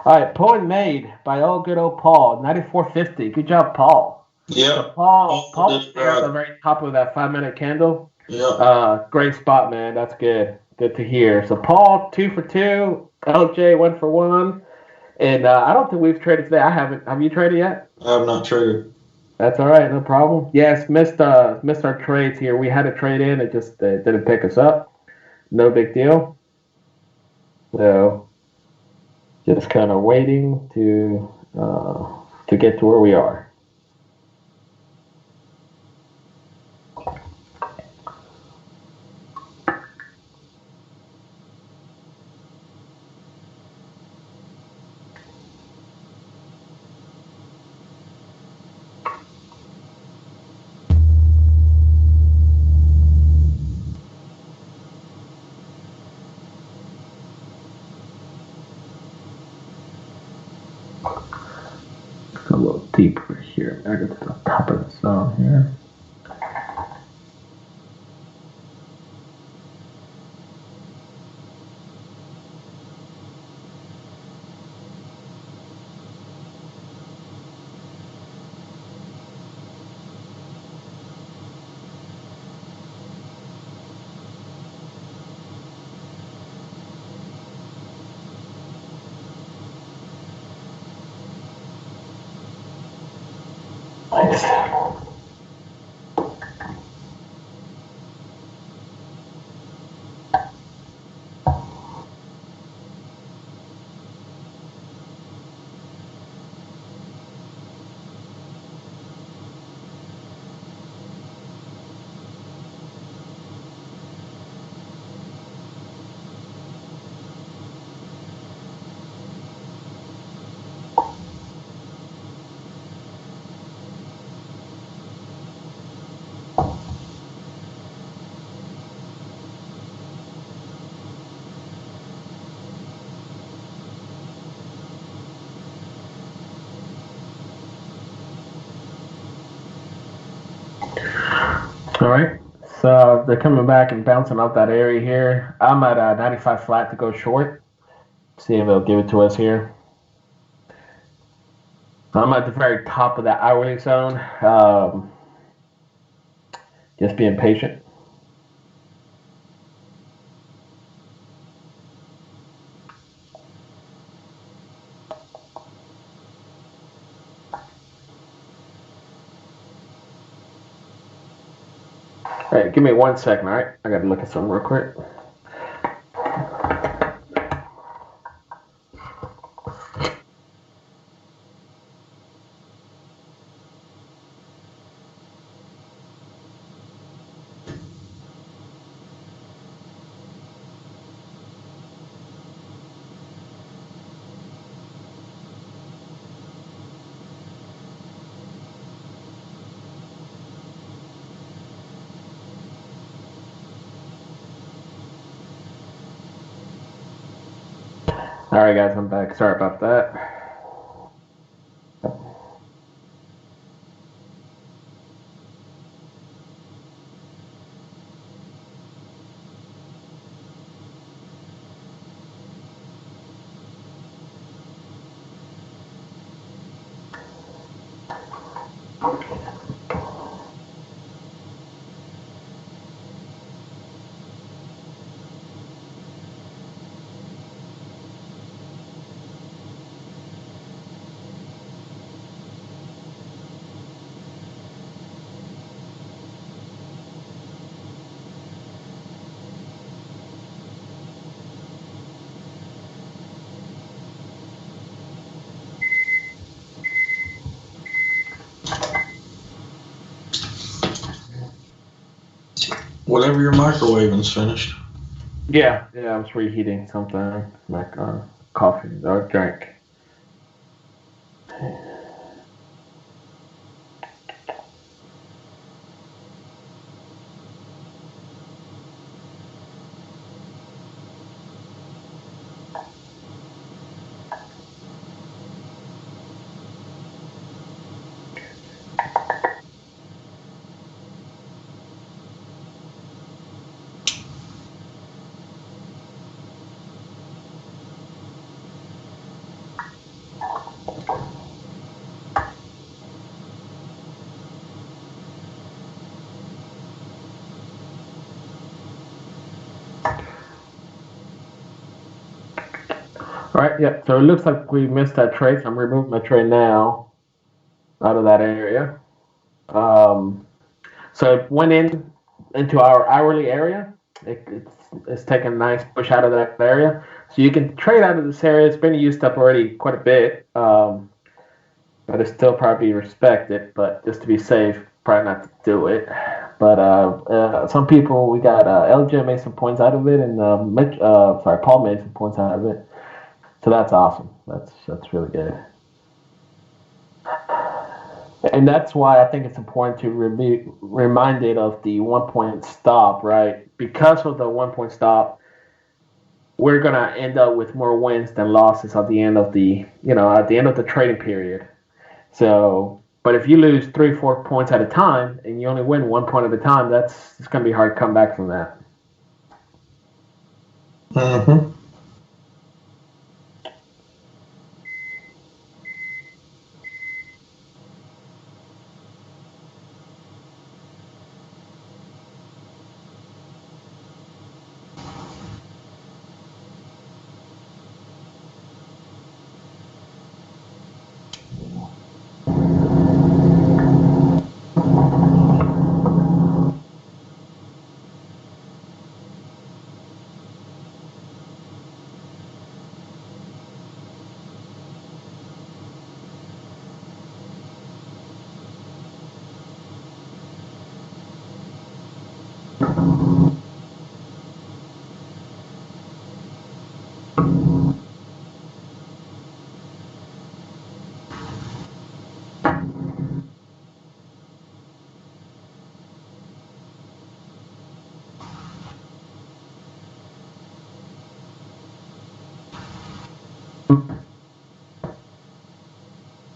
C: All right, point made by good old Paul. 94.50. Good job, Paul.
D: Yeah.
C: So Paul there at the very top of that 5-minute candle.
D: Yeah.
C: Great spot, man. That's good. Good to hear. So Paul, 2 for 2. LJ, 1 for 1. And I don't think we've traded today. I haven't. Have you traded yet?
D: I have not traded.
C: That's all right. No problem. Yes, missed our trades here. We had a trade in. It just didn't pick us up. No big deal. So just kind of waiting to get to where we are. A little deeper here. I get to the top of the zone here. Nice. All right. So they're coming back and bouncing off that area here. I'm at 95 flat to go short. See if they'll give it to us here. I'm at the very top of that hourly zone. Just being patient. All right, give me 1 second, all right? I got to look at something real quick. All right, guys, I'm back. Sorry about that.
D: Whatever your microwaving's finished.
C: Yeah, I was reheating something like coffee or drink. All right, yeah. So it looks like we missed that trade. So I'm removing my trade now out of that area. So it went into our hourly area. It's taken a nice push out of that area. So you can trade out of this area. It's been used up already quite a bit, but it's still probably respected. But just to be safe, probably not to do it. But some people, we got LJ made some points out of it, and Paul made some points out of it. So that's awesome. That's really good. And that's why I think it's important to be reminded of the 1 point stop, right? Because of the 1 point stop, we're gonna end up with more wins than losses at the end of the trading period. So, but if you lose 3-4 points at a time and you only win 1 point at a time, it's gonna be hard to come back from that.
D: Mm-hmm.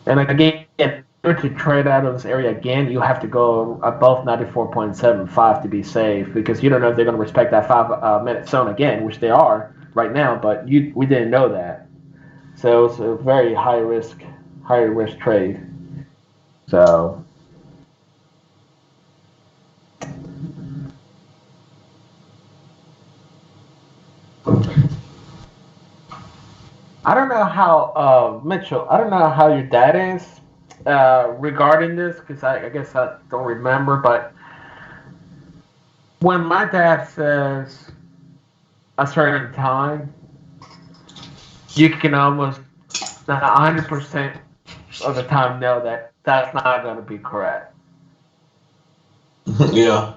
C: And again, in order to trade out of this area again, you have to go above 94.75 to be safe because you don't know if they're going to respect that 5 minute zone again, which they are right now, but we didn't know that. So it's a very high risk trade. So I don't know how Mitchell. I don't know how your dad is regarding this because I guess I don't remember. But when my dad says a certain time, you can almost 100% of the time know that that's not going to be correct.
D: Yeah.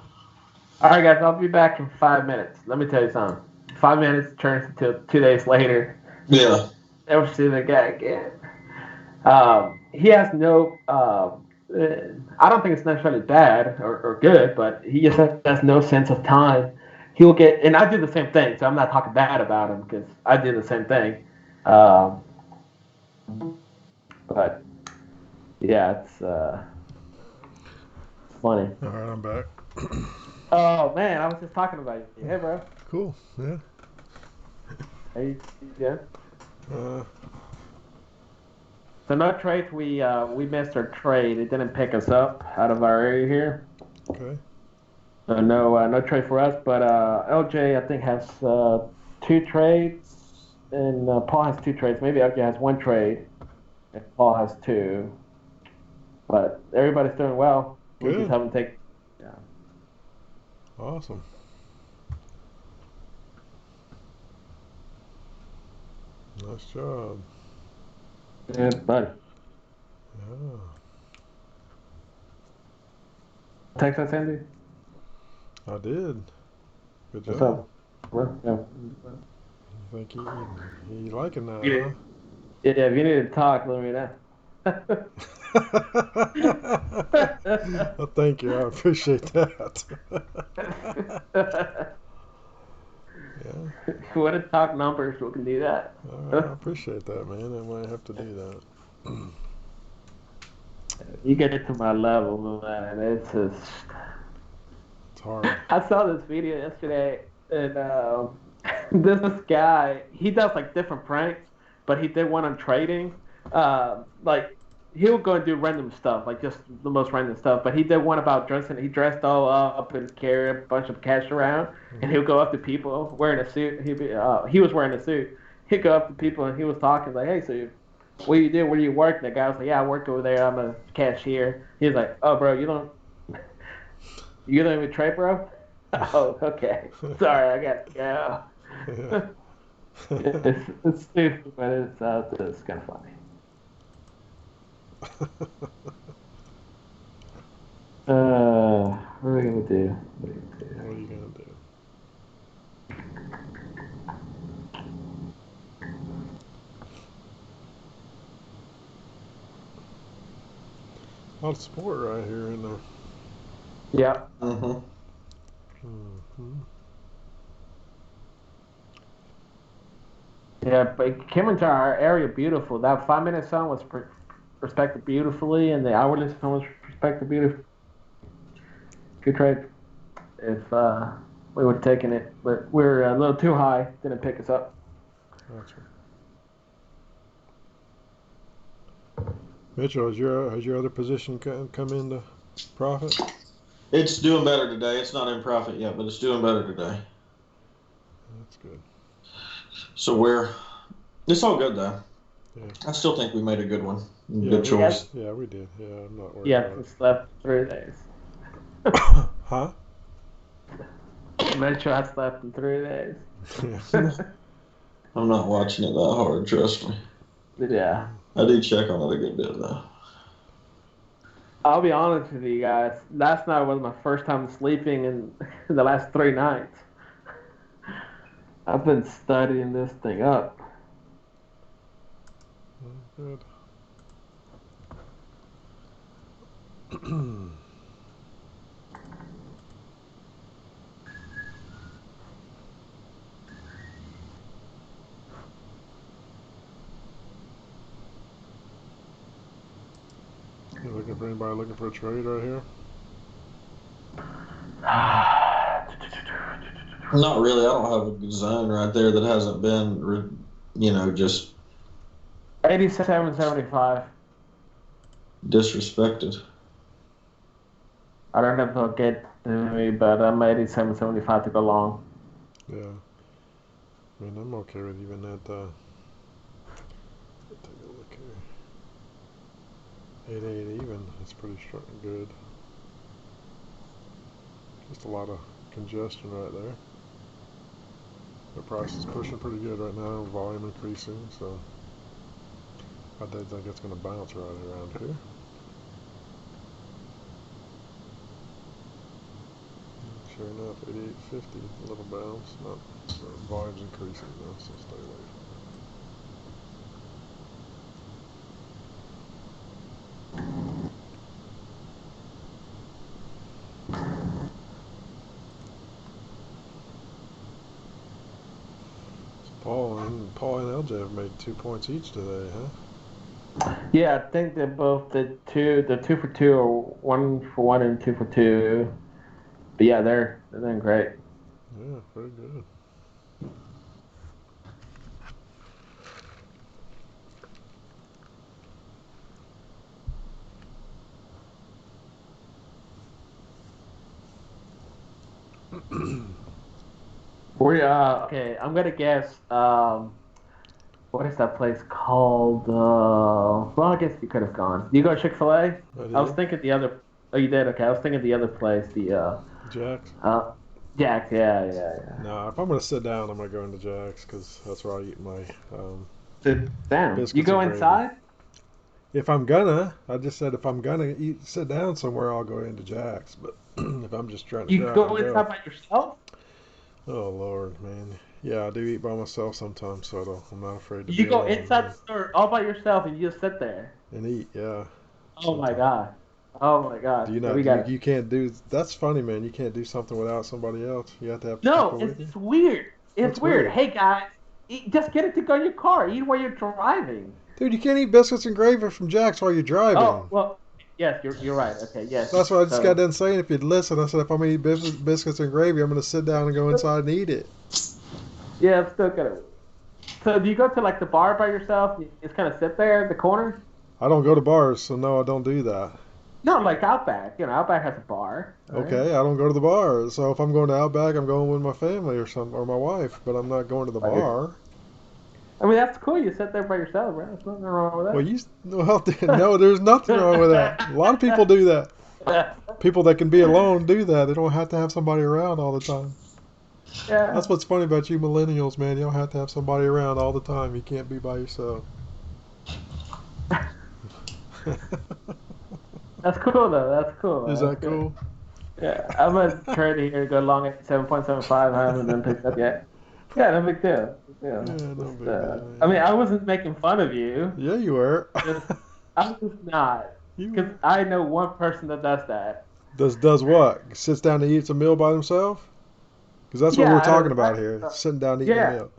C: All right, guys. I'll be back in 5 minutes. Let me tell you something. 5 minutes turns into 2 days later.
D: Yeah.
C: Ever see the guy again? He has no. I don't think it's necessarily bad or good, but he just has no sense of time. He'll get, and I do the same thing, so I'm not talking bad about him because I do the same thing. But yeah, it's funny.
A: All right, I'm back.
C: Oh man, I was just talking about you. Hey, bro.
A: Cool. Yeah.
C: Hey, yeah.
A: Uh,
C: So no trades. We missed our trade. It didn't pick us up out of our area here.
A: okay.
C: So no trade for us. But LJ I think has 2 trades, and Paul has 2 trades. Maybe LJ has 1 trade, and Paul has 2. But everybody's doing well. We
A: Good.
C: just haven't taken. Yeah.
A: Awesome. Nice job.
C: Yeah, buddy.
A: Yeah.
C: Texas, Andy.
A: I did. Good
C: What's
A: job.
C: up? Well, yeah.
A: Think you liking that,
C: Yeah. Yeah, if you need to talk, let me know.
A: huh? Well, thank you. I appreciate that. Yeah.
C: If you want to talk numbers, we can do that.
A: All right, I appreciate that, man. I might have to do that.
C: You get it to my level, man. It's just.
A: It's hard.
C: I saw this video yesterday, and this guy, he does like different pranks, but he did one on trading. Like he'll go and do random stuff, like just the most random stuff. But he did one about dressing. He dressed all up and carried a bunch of cash around, and he'll go up to people wearing a suit. He was wearing a suit, he'd go up to people and he was talking like, "Hey, so what do you do? Where do you work?" And the guy was like, "Yeah, I work over there. I'm a cashier." He was like, "Oh, bro, you don't even trade, bro." Oh, okay. Sorry, I got to go.
A: Yeah.
C: It's stupid, but it's kind of funny. What are we gonna do? What are we gonna do?
A: What are you gonna do? A lot of sport right here in there.
C: Yeah,
D: Mm-hmm.
A: Hmm.
C: yeah, but came into our area beautiful. That 5 minute song was respected beautifully, and the hourly song was respected beautifully. Good trade if we would have taken it, but we're a little too high. Didn't pick us up.
A: Gotcha. Mitchell, has your other position come into profit?
D: It's doing better today. It's not in profit yet, but it's doing better today.
A: That's good.
D: So it's all good though.
A: Yeah.
D: I still think we made a good one.
A: Yeah,
D: Good choice.
A: Yeah, we did. Yeah, I'm not worried
C: Yeah,
A: about
C: it's left 3 days.
A: it. Huh?
C: Metro has left in 3 days.
A: Yeah.
D: I'm not watching it that hard, trust me.
C: Yeah.
D: I do check on it a good bit though.
C: I'll be honest with you guys. Last night was my first time sleeping in the last 3 nights. I've been studying this thing up.
A: Good. You looking for anybody looking for a trade right here?
D: Not really. I don't have a zone right there that hasn't been, just
C: 87.75.
D: disrespected.
C: I don't know if they'll get to me, but I'm 87.75 to go long.
A: Yeah. I mean, I'm okay with even that. Take a look here. 8.8 even. That's pretty strong, good. Just a lot of congestion right there. The price is pushing pretty good right now. Volume increasing, so I do think it's going to bounce right around here. Sure enough, 88.50, a little bounce. Not volume's increasing now, so stay away Paul and LJ have made 2 points each today, huh?
C: Yeah, I think they're both the 2 for 2 or 1 for 1 and 2 for 2. But yeah, they're doing great.
A: Yeah, very good.
C: Okay, I'm gonna guess. What is that place called? Well, I guess you could have gone. You go to Chick-fil-A? I was thinking the other. Oh, you did. Okay, I was thinking the other place.
A: Jack's?
C: Jack's. Yeah.
A: Nah, if I'm gonna sit down, I'm gonna go into Jack's because that's where I eat my
C: Sit down.
A: biscuits
C: You go
A: and gravy.
C: inside?
A: If I'm gonna, I just said if I'm gonna sit down somewhere, I'll go into Jack's. But if I'm just trying to
C: You
A: grab
C: go
A: and
C: inside by yourself?
A: oh Lord, man, yeah, I do eat by myself sometimes, so I'm not afraid to.
C: You
A: be
C: go
A: alone,
C: inside
A: man.
C: the store all by yourself and you just sit there.
A: And eat, yeah.
C: Oh my god. Oh my god.
A: Do you
C: So
A: not?
C: we got
A: You can't do. That's funny, man. You can't do something without somebody else. You have to have
C: No,
A: people with you.
C: it's weird. It's
A: What's
C: weird.
A: weird?
C: Hey guys, just get it to go in your car. Eat while you're driving.
A: Dude, you can't eat biscuits and gravy from Jack's while you're driving.
C: Oh well, yes, you're right. Okay, yes.
A: That's what I just
C: So-
A: got done saying. If you'd listen, I said if I'm gonna eat biscuits and gravy, I'm gonna sit down and go inside and eat it.
C: Yeah, I'm still gonna. So do you go to like the bar by yourself? You just kind of sit there in the corner?
A: I don't go to bars, so no, I don't do that.
C: No, like Outback. You know, Outback has a bar. right?
A: Okay, I don't go to the bar. So if I'm going to Outback, I'm going with my family or my wife, but I'm not going to the
C: Right.
A: bar.
C: I mean, that's cool. You sit there by yourself, bro. There's nothing wrong with that.
A: No, there's nothing wrong with that. A lot of people do that. People that can be alone do that. They don't have to have somebody around all the time.
C: Yeah.
A: That's what's funny about you millennials, man. You don't have to have somebody around all the time. You can't be by yourself.
C: That's cool though. That's cool.
A: Is that cool?
C: Yeah, I'm gonna try to here go long at 7.75. I haven't been picked up yet. Yeah, no big deal.
A: Yeah, no big deal.
C: I mean, I wasn't making fun of you.
A: Yeah, you were.
C: I'm just not. Because I know one person that does that.
A: Does what? Sits down to eat a meal by themselves? Because that's what we're talking about here. Sitting down to eat a meal.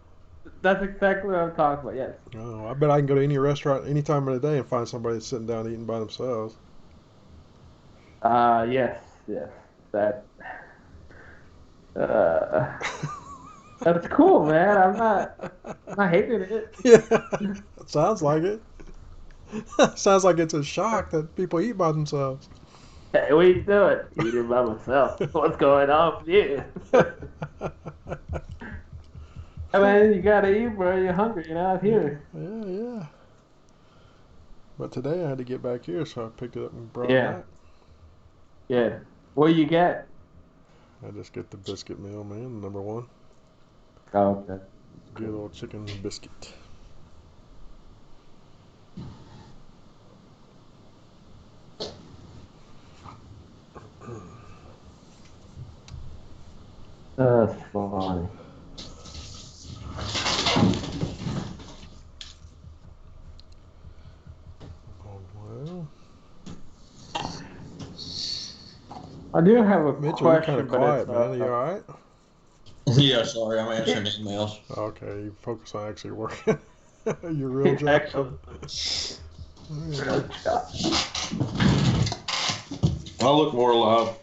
C: That's exactly what I'm talking about, yes.
A: Oh, I bet I can go to any restaurant any time of the day and find somebody that's sitting down eating by themselves.
C: Yes. That. That's cool, man. I'm not hating it.
A: Yeah, it sounds like it. Sounds like it's a shock that people eat by themselves.
C: Hey, what are you doing? Eating by myself. What's going on with you? I mean, you gotta eat, bro. You're hungry. You're out here.
A: Yeah. But today I had to get back here, so I picked it up and brought it back.
C: Yeah. What do you get?
A: I just get the biscuit meal, man, number one.
C: Oh, okay.
A: Good old chicken biscuit.
C: That's funny.
A: Well,
C: I do have a
A: Mitchell,
C: question.
A: you're kind of quiet, man. Are you all right?
D: Yeah, sorry, I'm answering emails.
A: Okay, you focus on actually working. Your real job.
D: I look more alive.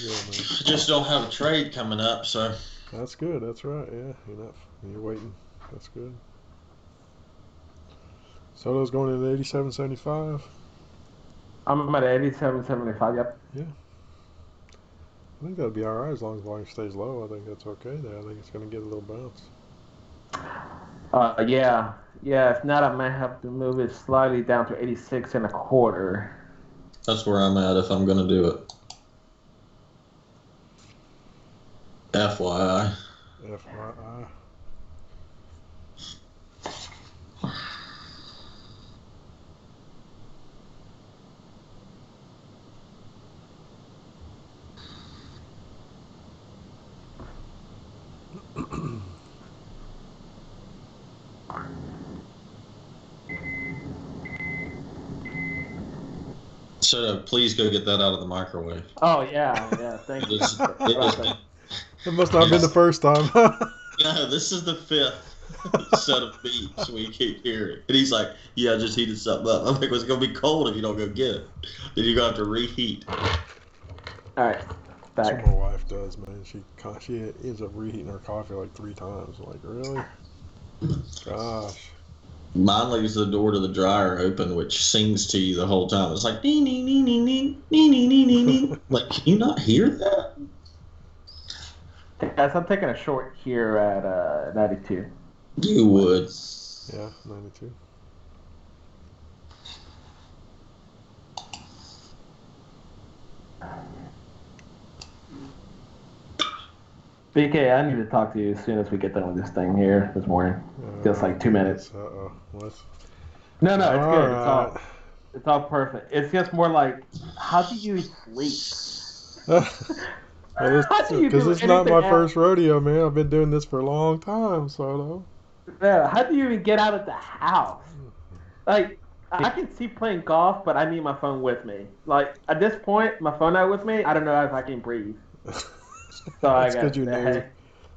A: Good,
D: I just don't have a trade coming up, so.
A: That's good. That's right. Yeah, you're waiting. That's good. Soto's going in at 87.75.
C: I'm at 87.75. Yep.
A: Yeah. I think that'll be all right as long as volume stays low. I think that's okay there. I think it's going to get a little bounce.
C: Yeah. If not, I might have to move it slightly down to 86.25.
D: That's where I'm at if I'm going to do it. FYI.
A: FYI.
D: So please go get that out of the microwave.
C: Oh, yeah. Thank you.
A: It must not have been the first time.
D: No, this is the fifth set of beeps we keep hearing. And he's like, yeah, I just heated something up. I'm like, well, it's going to be cold if you don't go get it. Then you're going to have to reheat.
C: All right.
A: That's what my wife does, man. She ends up reheating her coffee like 3 times. I'm like, really? Gosh.
D: Mine leaves the door to the dryer open, which sings to you the whole time. It's like, ding, ding, ding, ding, ding, ding, ding, ding, ding, ding. Like, can you not hear that?
C: Guys, I'm taking a short here at 92.
D: You would.
A: Yeah, 92.
C: BK, I need to talk to you as soon as we get done with this thing here this morning. Just like 2 minutes.
A: Uh-oh. What?
C: No, it's good.
A: Right.
C: It's all perfect. It's just more like, how do you sleep?
A: Because it's not my first rodeo, man. I've been doing this for a long time, Soto.
C: Yeah, how do you even get out of the house? Like, I can see playing golf, but I need my phone with me. Like, at this point, my phone not with me, I don't know if I can breathe.
A: That's because you're new.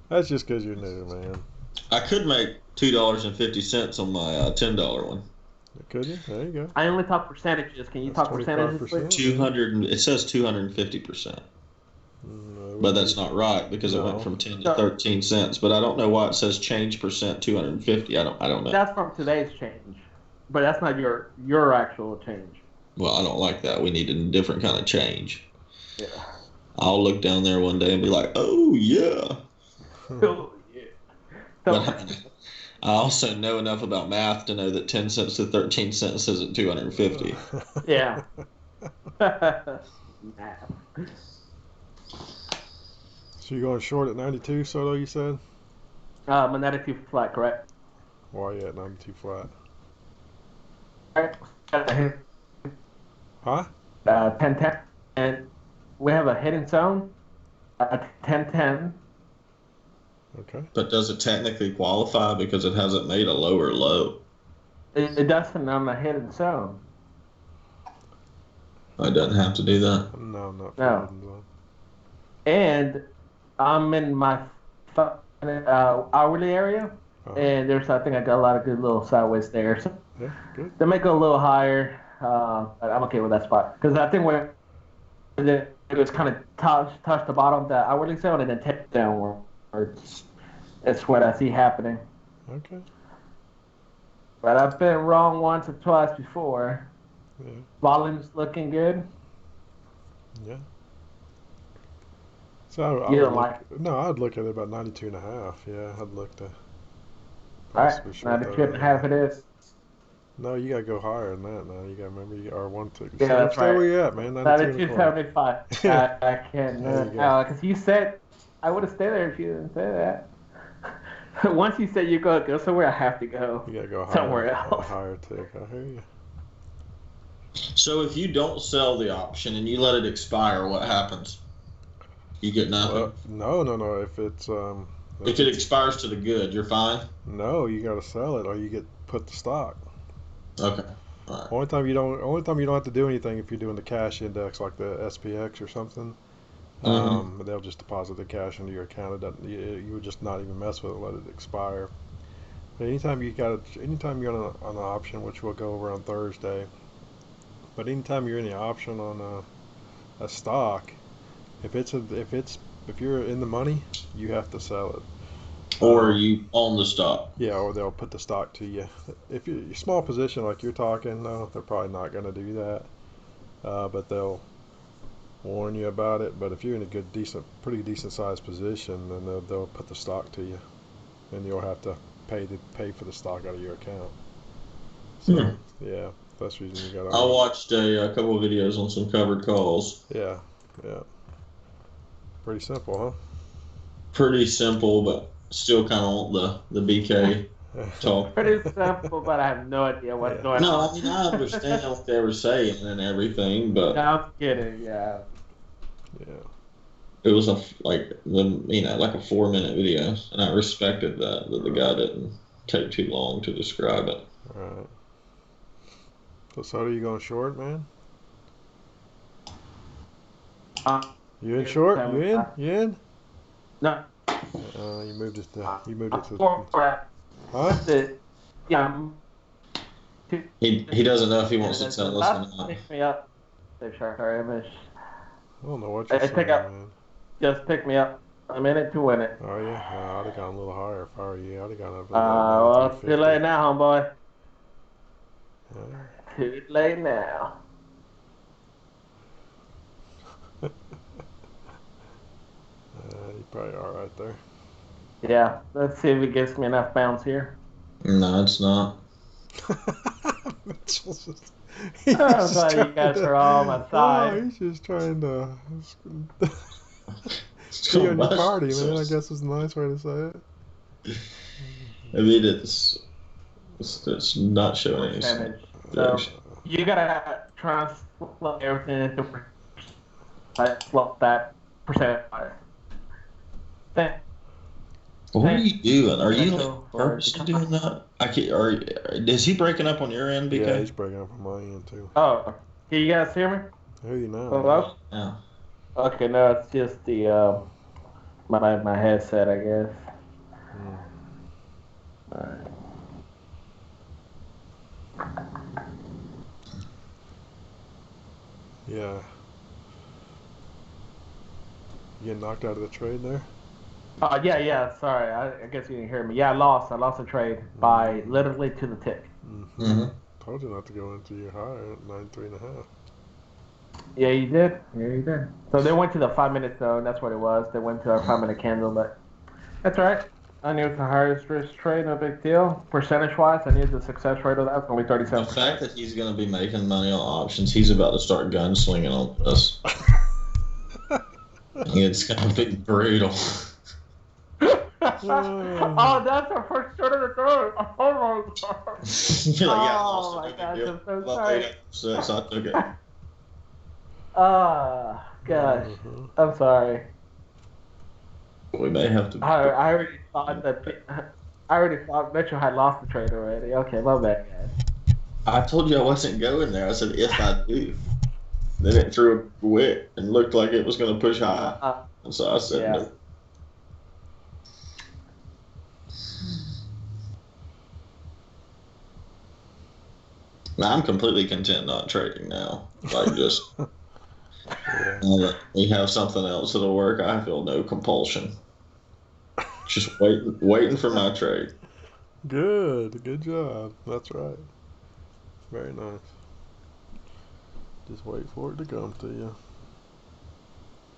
A: That's just because you're new, man.
D: I could make $2.50 on my $10 one.
A: Could you? There you go.
C: I only talk percentages. Can you talk percentages, please?
D: 200. It says 250%. But that's not right because it went from 10 to 13 cents. But I don't know why it says change percent 250. I don't know.
C: That's from today's change, but that's not your actual change.
D: Well, I don't like that. We need a different kind of change.
C: Yeah.
D: I'll look down there one day and be like, oh yeah.
C: Oh yeah.
D: I also know enough about math to know that 10 cents to 13 cents isn't 250.
C: Yeah. Nah.
A: So you're going short at 92, Soto, you said?
C: Magnetic flat, correct?
A: Why are you at 92 flat?
C: Alright.
A: Huh?
C: 10-10. And we have a hidden zone at 10-10.
A: Okay.
D: But does it technically qualify because it hasn't made a lower low?
C: It doesn't on the hidden zone.
D: I doesn't have to do that.
A: No, not for
C: No.
A: hidden zone.
C: And I'm in my hourly area.
A: Uh-huh.
C: And I think I got a lot of good little sideways there. So
A: Yeah, good.
C: they may go a little higher. But I'm okay with that spot. Because I think when it was kind of touch the bottom of the hourly zone and then tip downwards. That's what I see happening.
A: Okay.
C: But I've been wrong once or twice before.
A: Yeah.
C: Volume's looking good.
A: Yeah. So
C: You don't
A: would
C: like
A: look, no, I'd look at it about 92 and a half. Yeah, I'd look to
C: All right,
A: possibly short that
C: 92 and a half it is.
A: No, you gotta go higher than that now. You gotta remember you are one tick.
C: Yeah, that's
A: Stay
C: right.
A: where you at, man. 92 and a quarter.
C: 92.75. I can't.
A: There you go.
C: Because you said I would have stayed there if you didn't say that. Once you said you go somewhere, I have to go.
A: You gotta go higher,
C: somewhere
A: a
C: else.
A: higher tick. I hear you.
D: So if you don't sell the option and you let it expire, what happens? You get nothing.
A: Well, no. If it's
D: If it expires to the good, you're fine.
A: no, you gotta sell it or you get put to stock.
D: Okay. All right.
A: Only time you don't have to do anything if you're doing the cash index like the SPX or something. They'll just deposit the cash into your account. It doesn't, you would just not even mess with it, let it expire. But anytime you're on an option, which we'll go over on Thursday. But anytime you're in the option on a stock, if you're in the money, you have to sell it.
D: Or you own the stock.
A: Yeah, or they'll put the stock to you. If you're small position like you're talking, no, they're probably not going to do that. But they'll warn you about it. But if you're in a pretty decent sized position, then they'll put the stock to you, and you'll have to pay for the stock out of your account. So yeah, that's the reason you got.
D: I watched a couple of videos on some covered calls.
A: Yeah. Pretty simple, huh?
D: Pretty simple, but still kind of want the BK talk.
C: Pretty simple, but I have no idea what's going
D: No,
C: on.
D: I mean I understand what they were saying and everything, but
C: No, I'm kidding. Yeah.
A: Yeah.
D: it was like a 4-minute video, and I respected that the guy didn't take too long to describe it.
A: All right. So are you going short, man? You in short? You in? You in?
C: No.
A: You moved it to.
C: Huh? Yeah.
D: He doesn't know if he wants to tell us or not.
C: Pick me up. Sorry, I missed.
A: I don't know what you're saying,
C: pick up.
A: man.
C: Just pick me up. A minute to win it.
A: Oh yeah, I'd have gone a little higher if I were you. I'd have gone up.
C: Well, it's too late now, homeboy.
A: Yeah.
C: Too late now.
A: You probably are right there.
C: Yeah, let's see if it gives me enough bounce here.
D: No, it's not.
A: Mitchell's just.
C: I'm glad you guys are all on my side.
A: Oh, he's just trying to be on your party, man. I guess is a nice way to say it.
D: I mean, it's not showing any.
C: Percentage. So you gotta translate everything into that percentage.
D: What are you doing? Are you purposely doing that? Is he breaking up on your end, BK?
A: Yeah, he's breaking up on my end too.
C: Oh, can you guys hear me?
A: I hear you now.
C: Hello?
D: Yeah.
C: Okay, no, it's just the my headset, I guess. Alright.
A: Yeah. You getting knocked out of the trade there?
C: Yeah. Sorry, I guess you didn't hear me. Yeah, I lost a trade by literally to the tick.
D: Mm-hmm.
A: Told you not to go into your higher at 93.5.
C: Yeah, you did. So they went to the 5-minute zone. That's what it was. They went to our 5-minute candle, but that's all right. I knew it's a highest risk trade, no big deal. Percentage wise, I knew the success rate of that's only
D: The
C: 37%.
D: fact that he's going to be making money on options, he's about to start gunslinging on this. It's going to be brutal.
C: Oh, that's our first turn of the third. Oh my god.
D: You're like, yeah, I
C: Oh
D: lost
C: my
D: it.
C: gosh,
D: No big
C: I'm so
D: deal. Well,
C: sorry.
D: 8%, so I took it.
C: Ah, gosh. I'm sorry.
D: We may have to.
C: I already thought Mitchell had lost the trade already. Okay, my bad, guys.
D: I told you I wasn't going there. I said, if I do. Then it threw a wick and looked like it was going to push high. And so I said,
C: Yeah.
D: no. Now, I'm completely content not trading now. Like, just now that we have something else that'll work, I feel no compulsion. Just waiting for my trade.
A: Good job. That's right. Very nice. Just wait for it to come to you.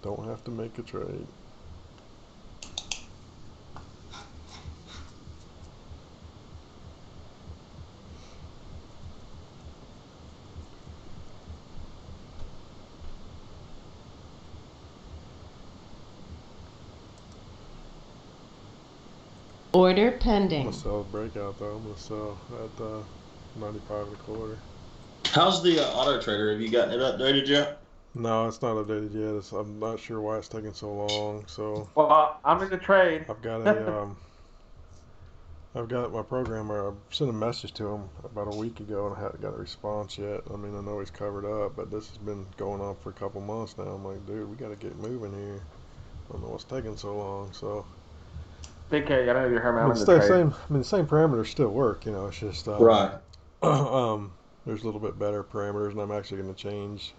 A: Don't have to make a trade.
E: Order
A: I'm
E: pending.
A: gonna sell a breakout though. I'm gonna sell at 95 and a quarter.
D: How's the auto trader? Have you gotten it updated yet?
A: No, it's not updated yet. I'm not sure why it's taking so long. So
C: Well, I'm in the trade.
A: I've got my programmer. I sent a message to him about a week ago, and I haven't got a response yet. I mean, I know he's covered up, but this has been going on for a couple months now. I'm like, dude, we got to get moving here. I don't know what's taking so long. So
C: Big K, I don't know if you heard me.
A: I
C: I'm
A: mean,
C: in the trade.
A: the same parameters still work. You know, it's just
D: Right.
A: there's a little bit better parameters, and I'm actually going to change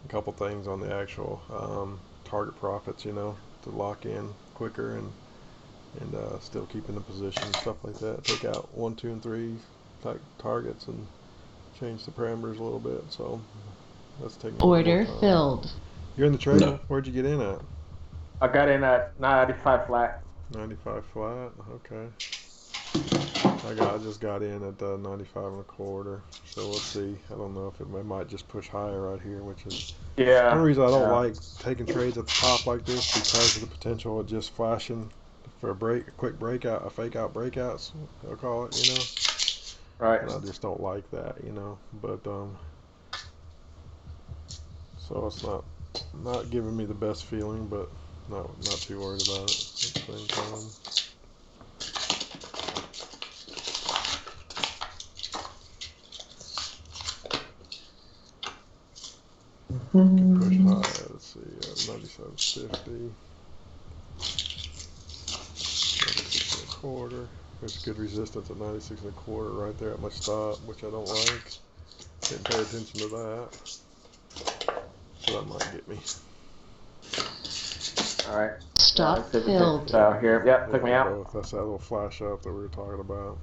A: a couple things on the actual target profits. You know, to lock in quicker and still keeping the position and stuff like that. Take out 1, 2, and 3 type targets and change the parameters a little bit. So that's taking a little
E: Order
A: more time.
E: filled.
A: You're in the trade?
D: No.
A: Where'd you get in at?
C: I got in at 95 flat.
A: 95 flat. Okay. I just got in at 95 and a quarter. So we'll see. I don't know if it might just push higher right here, which is
C: Yeah.
A: one reason I don't
C: yeah.
A: like taking trades at the top like this, because of the potential of just flashing for a quick breakout, a fake out breakouts, they'll call it, you know.
C: Right.
A: And I just don't like that, you know. But so it's not giving me the best feeling, but not too worried about it at the same time. Push high, let's see, 97.50. 96 and a quarter. There's good resistance at 96 and a quarter right there at my stop, which I don't like. Didn't pay attention to that. So that might get me.
C: Alright.
E: Stop
C: See if it
E: filled.
C: takes us out here. Yep, took me out.
A: Both. That's that little flash up that we were talking about.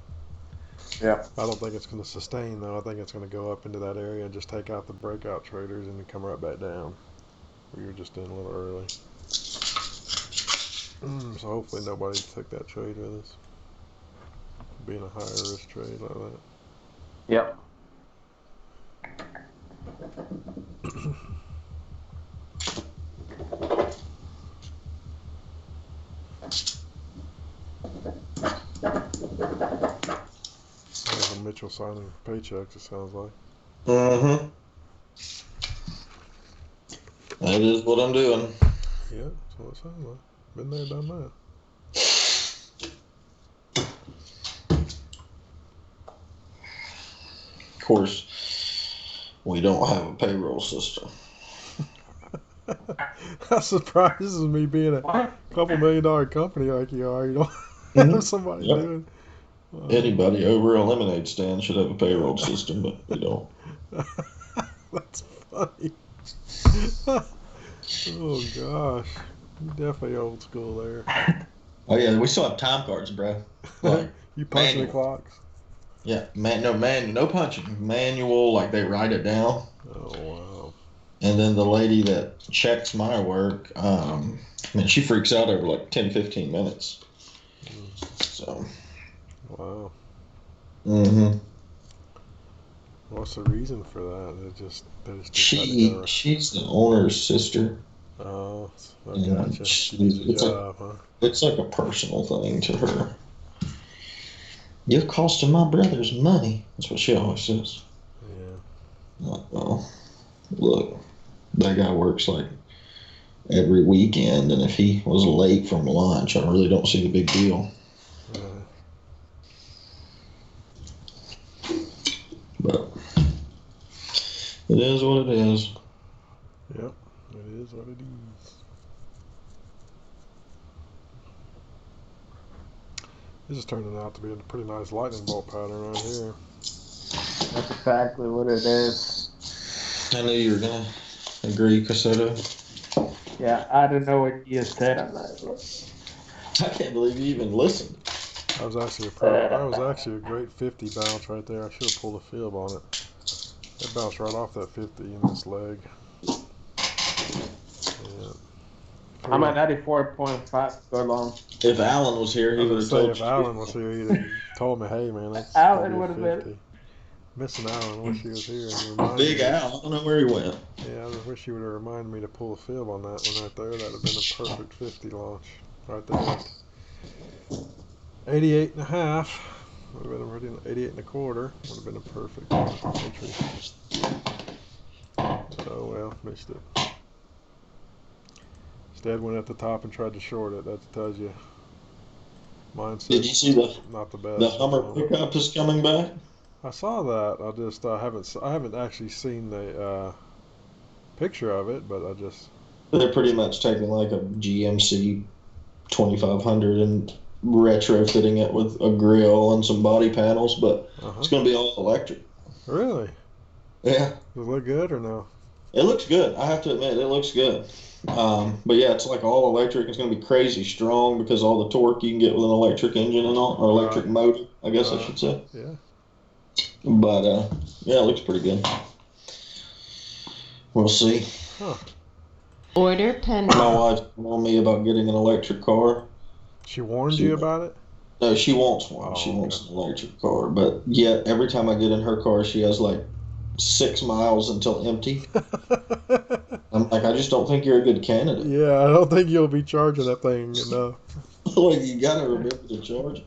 C: Yep.
A: I don't think it's going to sustain though. I think it's going to go up into that area and just take out the breakout traders and then come right back down. We were just in a little early. So hopefully nobody took that trade with us. Being a higher risk trade like that.
C: Yep.
A: There's a Mitchell signing paychecks, it sounds like.
D: Mm-hmm. That is what I'm doing.
A: Yeah, that's what it sounds like. Been there, done that.
D: Of course, we don't have a payroll system.
A: That surprises me, being a couple $1 million company like you are. You don't have somebody
D: Yep.
A: doing.
D: Anybody over a lemonade stand should have a payroll system, but we don't.
A: That's funny. Oh gosh, you definitely old school there.
D: Oh yeah, we still have time cards, bro. Like,
A: You punching the
D: manual.
A: clocks.
D: Yeah, no punching, manual. Like they write it down,
A: Oh wow.
D: and then the lady that checks my work, man, she freaks out over like 10, 15 minutes. So.
A: Wow.
D: Mm-hmm.
A: What's the reason for that? They just decided to go.
D: She's the owner's sister.
A: Oh, I
D: And
A: gotcha. She needs a job, huh?
D: it's like a personal thing to her. You're costing my brothers money. That's what she always says.
A: Yeah.
D: Like, well, look, that guy works like every weekend, and if he was late from lunch, I really don't see the big deal. But it is what it is.
A: Yep, it is what it is. This is turning out to be a pretty nice lightning bolt pattern right here.
C: That's exactly what it is.
D: I knew you were gonna agree, Casetto.
C: Yeah, I don't know what you said on that.
D: I can't believe you even listened.
A: That was actually a great 50 bounce right there. I should have pulled a fib on it. It bounced right off that 50 in this leg. Yeah.
C: I'm at 94.5 go long.
D: If Alan was here, he would have told you.
A: If Alan was here, he'd have told me, hey, man, that's
C: Alan would have been.
A: Missing Alan, I wish he was here.
D: Big Al, I don't know where he went.
A: Yeah, I just wish he would have reminded me to pull a fib on that one right there. That would have been a perfect 50 launch right there. 88 and a half. Would have been already 88 and a quarter. Would have been a perfect entry. So, well, missed it. Instead went at the top and tried to short it. That tells you mindset.
D: Did you see
A: not the best?
D: The Hummer pickup is coming back?
A: I saw that. I haven't actually seen the picture of it, but
D: They're pretty much taking like a GMC 2500 and retrofitting it with a grill and some body panels, but it's going to be all electric.
A: Really?
D: Yeah.
A: Does it look good or no?
D: It looks good. I have to admit, it looks good. But yeah, it's like all electric. It's going to be crazy strong because all the torque you can get with an electric engine and all, or electric motor, I guess I should say.
A: Yeah.
D: But yeah, it looks pretty good. We'll see.
A: Huh.
E: Order pending.
D: My wife told me about getting an electric car.
A: She warned you about it?
D: No, she wants one. She wants an electric car. But yet, every time I get in her car, she has like 6 miles until empty. I'm like, I just don't think you're a good candidate.
A: Yeah, I don't think you'll be charging that thing enough.
D: Like, you gotta remember to charge it.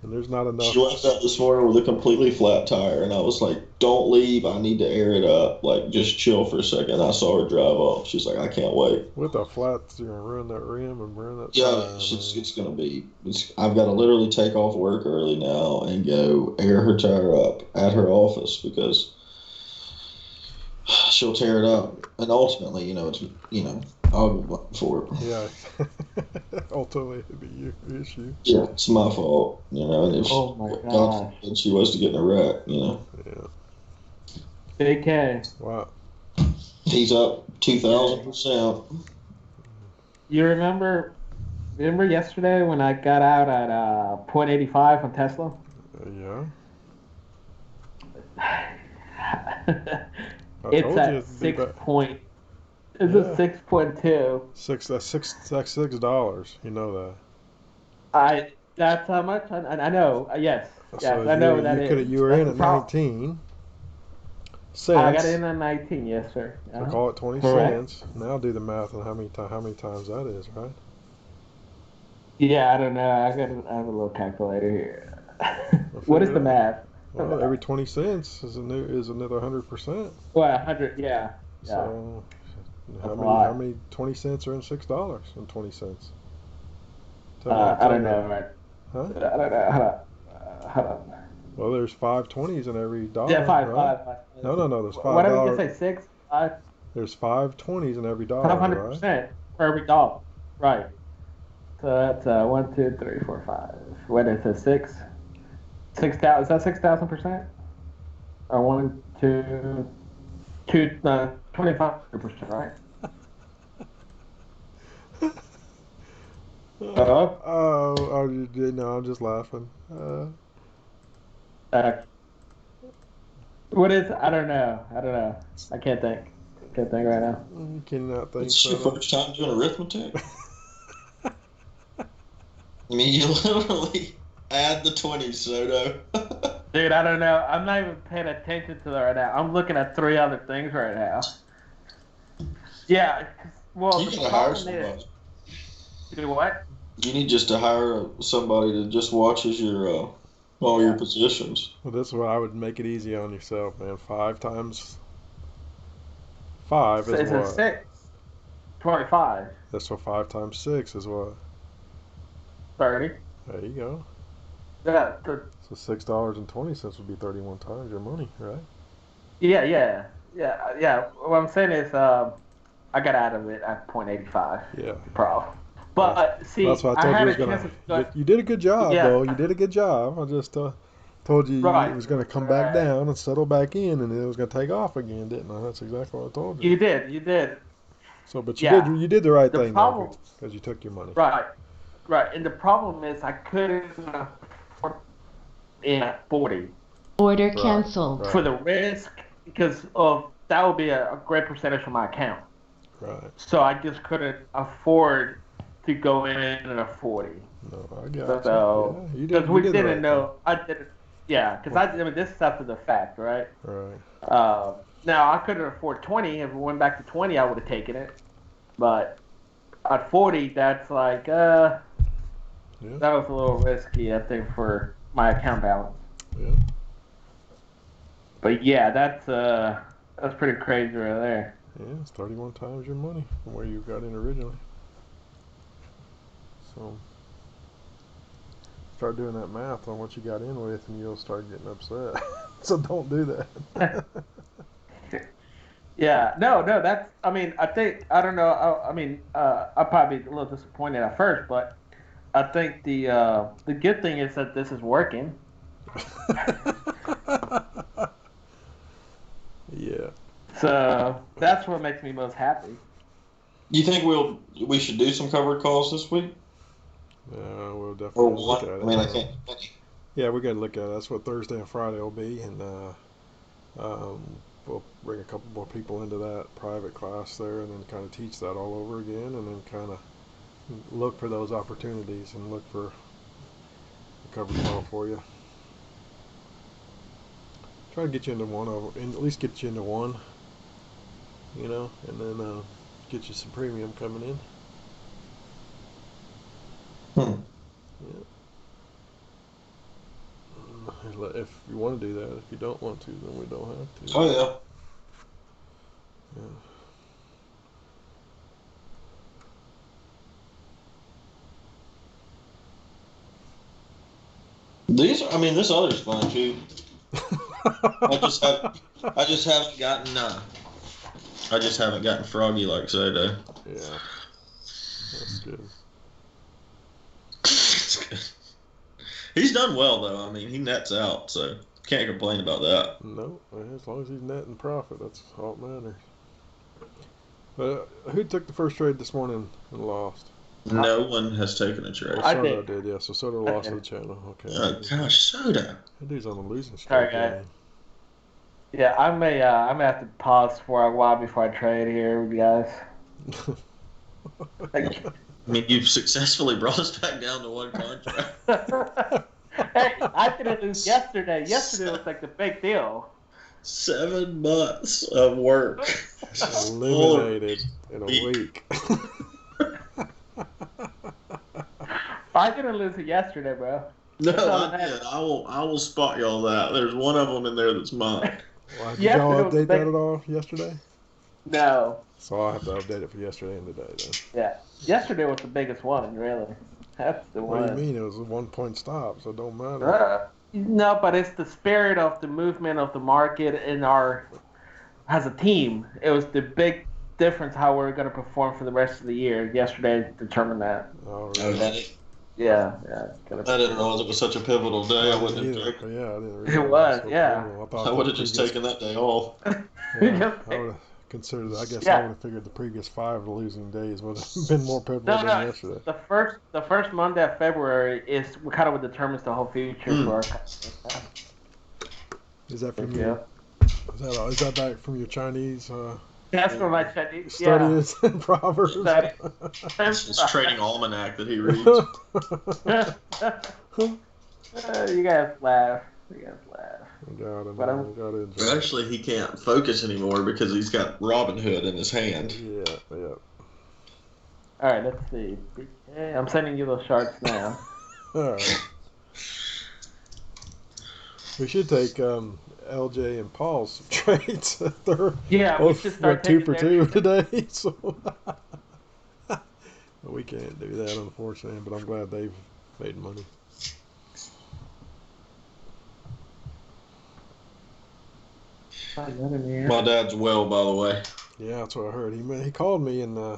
A: And there's not enough.
D: She left out this morning with a completely flat tire, and I was like, don't leave. I need to air it up. Like, just chill for a second. I saw her drive off. She's like, I can't wait.
A: With a flat, you're going to ruin that rim and burn that
D: Yeah,
A: tire.
D: it's going to be. I've got to literally take off work early now and go air her tire up at her office because she'll tear it up. And ultimately, I'll go back for it.
A: Yeah. Ultimately, it'd be your issue.
D: Yeah, it's my fault, and if
C: Oh my God.
D: God she was to get in a wreck,
A: Yeah.
C: Big K.
A: Wow.
D: He's up 2,000%.
C: You remember yesterday when I got out at 0.85 on Tesla?
A: Yeah.
C: It's at 6 point. It's a 6.2.
A: That's $6. You know that.
C: That's how much? I know. Yes.
A: So
C: I know that is.
A: You were in at 19 cents.
C: I got in at 19. Yes, sir.
A: So call it 20
C: Correct.
A: cents. Now do the math on how many times that is, right?
C: Yeah, I don't know. I have a little calculator here. What is the math?
A: Well, every 20 cents is another 100%.
C: Well, 100. Yeah.
A: So
C: That's
A: how many 20 cents are in $6 and 20 cents?
C: I don't know. Right?
A: Huh?
C: I don't know. Hold on.
A: Well, there's 5 20s in every dollar.
C: Yeah, five.
A: No. There's $5.
C: What did we say? 6, 5.
A: There's 5 20s in every dollar.
C: 500%
A: right?
C: for every dollar. Right. So that's 1, 2, 3, 4, 5. What is it? 6. 6,000. Is that 6,000%? Or 1, 2, 25%, right?
A: Oh, you know, I'm just laughing.
C: What is? I don't know. I can't think. Can't think right now.
A: You cannot think.
D: It's your first time doing arithmetic? I mean, you literally add the 20, Soto.
C: Dude, I don't know. I'm not even paying attention to that right now. I'm looking at 3 other things right now. Yeah. Well,
D: You
C: the
D: gotta hire
C: problem is,
D: somebody.
C: do what?
D: You need just to hire somebody to just watches your all your positions.
A: Well, this is why I would make it easy on yourself, man. 5 times 5
C: So
A: is
C: it's a
A: what?
C: 6. 25.
A: That's what 5 times 6 is what?
C: 30.
A: There you go.
C: Yeah.
A: So $6.20 would be 31 times your money, right?
C: Yeah. What I'm saying is, I got out of it at 0.85.
A: Yeah.
C: Problem. But see,
A: That's why I
C: I
A: told you
C: had
A: it
C: a
A: was gonna.
C: chance to
A: You did a good job,
C: Yeah.
A: though. You did a good job. I just told you
C: Right.
A: it was gonna come back
C: Right.
A: down and settle back in, and it was gonna take off again, didn't I? That's exactly what I told you.
C: You did.
A: So, but
C: Yeah.
A: you did the right
C: The
A: thing,
C: problem-
A: though, because you took your money.
C: Right. And the problem is I couldn't afford in at 40
E: Order
A: Right,
E: canceled.
A: right.
C: for the risk because of that would be a great percentage of my account.
A: Right.
C: So I just couldn't afford to go in at a 40.
A: No, I got
C: So
A: you. Yeah, you
C: because
A: did.
C: we
A: You did the
C: didn't
A: right
C: know, I didn't. Yeah, because I mean this is after the fact, right?
A: thing. Right.
C: Now I couldn't afford 20. If we went back to 20, I would have taken it. But at 40, that's like
A: Yeah.
C: that was a little risky, I think, for my account balance.
A: Yeah.
C: But yeah, that's pretty crazy right there.
A: Yeah. It's 31 times your money from where you got in originally. So. Start doing that math on what you got in with, and you'll start getting upset. So don't do that.
C: Yeah, no, that's. I mean, I think I don't know. I mean, I'll probably be a little disappointed at first, but I think the good thing is that this is working.
A: Yeah.
C: So that's what makes me most happy.
D: You think we should do some covered calls this week?
A: We'll
D: Or
A: definitely look
D: what?
A: at it.
D: I mean, I can't.
A: Yeah, we got to look at it. That's what Thursday and Friday will be, and we'll bring a couple more people into that private class there, and then kind of teach that all over again, and then kind of look for those opportunities and look for a covered call for you. Try to get you into one of them, and at least get you into one, and then get you some premium coming in. Yeah. If you want to do that, if you don't want to, then we don't have to.
D: Oh yeah.
A: Yeah.
D: This other's fun too. I just haven't gotten froggy like Soto.
A: Yeah. That's good.
D: He's done well though. I mean, he nets out, so can't complain about that.
A: No, as long as he's netting profit, that's all that matters. But who took the first trade this morning and lost?
D: No one has taken a trade.
C: I
A: Soto
C: did.
A: Yeah. So Soto lost to the channel. Okay.
D: Oh gosh, Soto.
A: That dude's on a losing streak.
C: Sorry, guys. Yeah, I may have to pause for a while before I trade here with you guys.
D: I mean, you've successfully brought us back down to one contract.
C: Hey, I didn't lose yesterday. Yesterday was like the big deal.
D: 7 months of work.
A: Eliminated in a week.
C: I didn't lose it yesterday, bro.
D: No,
C: That's all
D: I
C: that
D: did. I will spot y'all that. There's one of them in there that's mine.
A: Well, did
C: Yesterday
A: y'all
C: was
A: update
C: big-
A: that at all yesterday?
C: No.
A: So I'll have to update it for yesterday and today then.
C: Yeah. Yesterday was the biggest one, really. That's the
A: What
C: one.
A: do you mean? It was a 1 point stop, so it don't matter.
C: No, but it's the spirit of the movement of the market in our as a team. It was the big difference how we're going to perform for the rest of the year. Yesterday determined that.
A: Oh,
D: Oh,
A: really?
D: did it?
C: Yeah.
D: I didn't realize it was such a pivotal day. I wouldn't have
A: Either.
D: taken.
A: Yeah, I didn't
C: It
A: realize
C: was,
A: so
C: yeah.
A: brutal.
D: I would have just taken that day off.
A: Yeah,
C: Yep.
A: I would have considered. I guess
C: Yeah.
A: I would have figured the previous 5 losing days would have been more pivotal
C: No,
A: than
C: no.
A: yesterday.
C: The first Monday of February is kind of what determines the whole future for our company.
A: Is that from
C: Yeah.
A: your? Is that back from your Chinese
C: That's for my Chinese.
A: Study
C: Yeah.
A: is in Proverbs.
C: Study.
D: It's trading almanac that he reads.
C: You guys laugh. You guys laugh. But I'm-
A: Gotta enjoy
D: But
A: it.
D: actually, he can't focus anymore because he's got Robin Hood in his hand.
A: Yeah.
C: All right, let's see. Okay, I'm sending you those charts now.
A: All right. We should take LJ and Paul's trades. They're
C: Yeah, we
A: both
C: should start
A: 2
C: taking
A: for
C: their
A: 2 today. So we can't do that, unfortunately. But I'm glad they've made money.
D: My dad's well, by the way.
A: Yeah, that's what I heard. He called me and I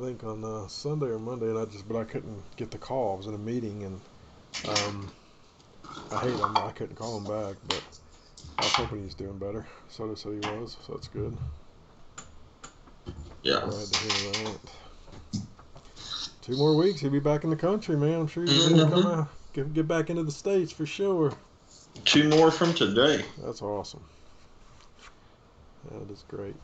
A: think on Sunday or Monday, and I couldn't get the call. I was in a meeting and I hate him. I couldn't call him back, but I was hoping he's doing better. So they said he was, so that's good.
D: Yeah.
A: Glad to hear that. 2 more weeks, he'll be back in the country, man. I'm sure he's ready to come out, get back into the States for sure.
D: 2 more from today.
A: That's awesome. That is great.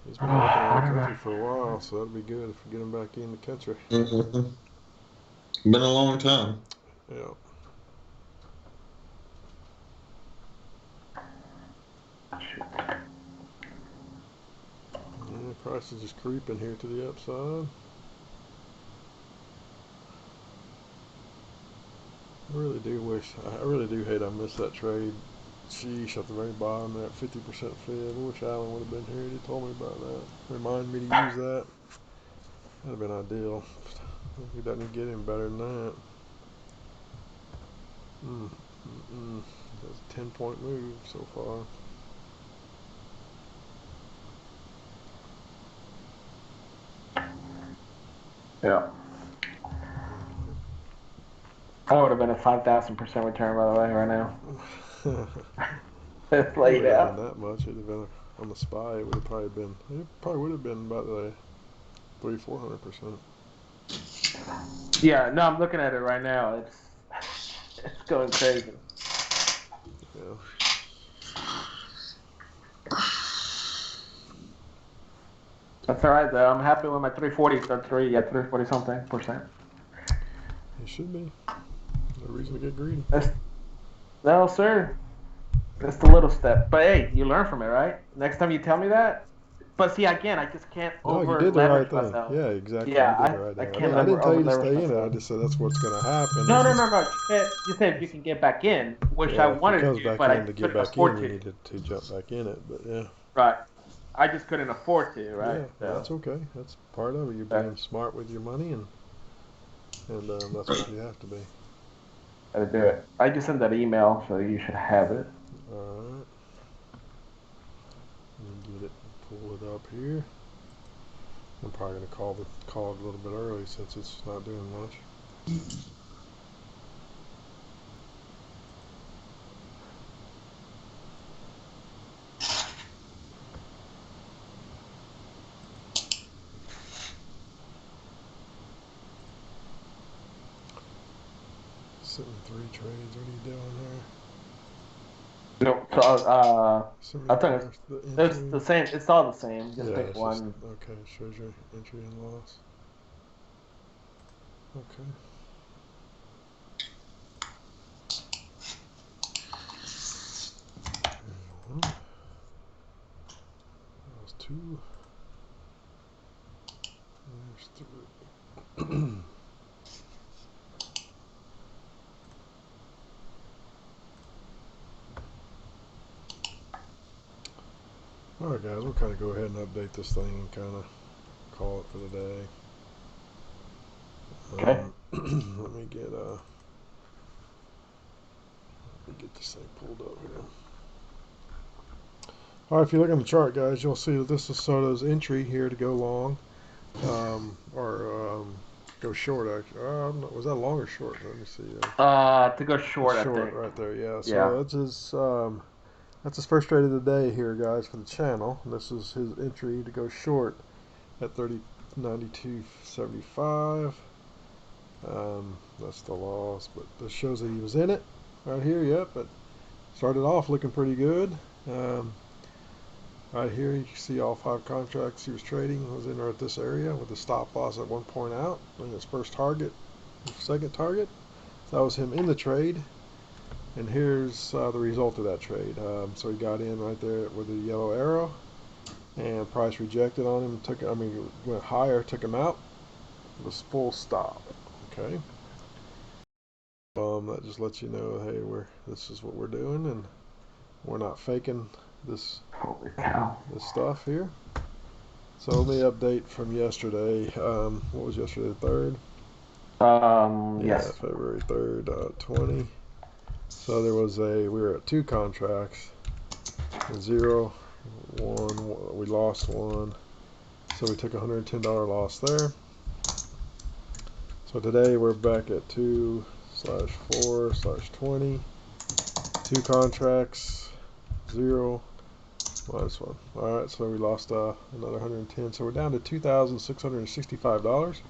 A: He's been working out of the country for a while, so that'd be good if we get him back in the country.
D: Mm-hmm. Been a long time.
A: Yeah. Yeah, price is just creeping here to the upside. I really do hate I missed that trade. Sheesh, at the very bottom, that 50% fib. I wish Alan would have been here. He told me about that. Reminded me to use that. That'd have been ideal. He doesn't get any better than that. That's a 10-point move so far.
C: Yeah. That would have been a 5,000% return, by the way, right now. It's laid out.
A: That much. It'd have been on the SPY. It would have probably been. It probably would have been about the 300-400%.
C: Yeah, no, I'm looking at it right now. It's going crazy.
A: Yeah.
C: That's all right though. I'm happy with my 340 something percent.
A: It should be. No reason to get greedy.
C: No, sir. That's the little step. But hey, you learn from it, right? Next time you tell me that. But see, again, I just can't
A: No,
C: over
A: you did the right
C: leverage
A: thing.
C: myself.
A: Yeah, exactly.
C: Yeah,
A: you did the right
C: I
A: thing.
C: can't
A: I didn't tell you to
C: over-leverage
A: stay in it. I
C: myself.
A: just said that's what's going to happen.
C: No.
A: It's
C: You said if you can get back in, which
A: yeah,
C: I wanted
A: if it
C: to
A: comes
C: do,
A: back
C: but I
A: in to get
C: couldn't
A: back
C: afford
A: in,
C: to.
A: you needed to jump back in it. But yeah.
C: Right. I just couldn't afford to, right?
A: Yeah,
C: So,
A: that's okay. That's part of it. You're being smart with your money, and that's what you have to be.
C: gotta do it. I just sent that email, so you should have it.
A: All right. Let me get it. Pull it up here. I'm probably going to call it a little bit early since it's not doing much. Sitting 3 trades. What are you doing there?
C: No, so I think it's the same. It's all the same. Just pick one.
A: Okay, shows your entry and loss. Okay. There's 1. That was 2. There's 3. Alright guys, we'll kind of go ahead and update this thing and kind of call it for the day.
C: Okay.
A: Let me get this thing pulled up here. Alright, if you look on the chart guys, you'll see that this is Soto's entry here to go long. Go short actually. Was that long or short? Let me see.
C: To go short, I think.
A: Right there, yeah. So
C: Yeah.
A: that's his first trade of the day here, guys, for the channel. This is his entry to go short at 30.9275. That's the loss, but this shows that he was in it right here. Yep, but started off looking pretty good. Right here, you can see all 5 contracts he was trading was in there at this area with the stop loss at one point out in his first target, second target. So that was him in the trade. And here's the result of that trade. So he got in right there with the yellow arrow, and price rejected on him. Went higher, took him out. It was full stop. Okay. That just lets you know, hey, this is what we're doing, and we're not faking this.
C: Holy cow.
A: This stuff here. So let me update from yesterday. What was yesterday, the 3rd?
C: Yes.
A: February 3rd, 20. So we were at 2 contracts. 0, 1, we lost 1. So we took a $110 loss there. So today we're back at 2/4/20. 2 contracts, 0, -1. Alright, so we lost another 110. So we're down to $2,665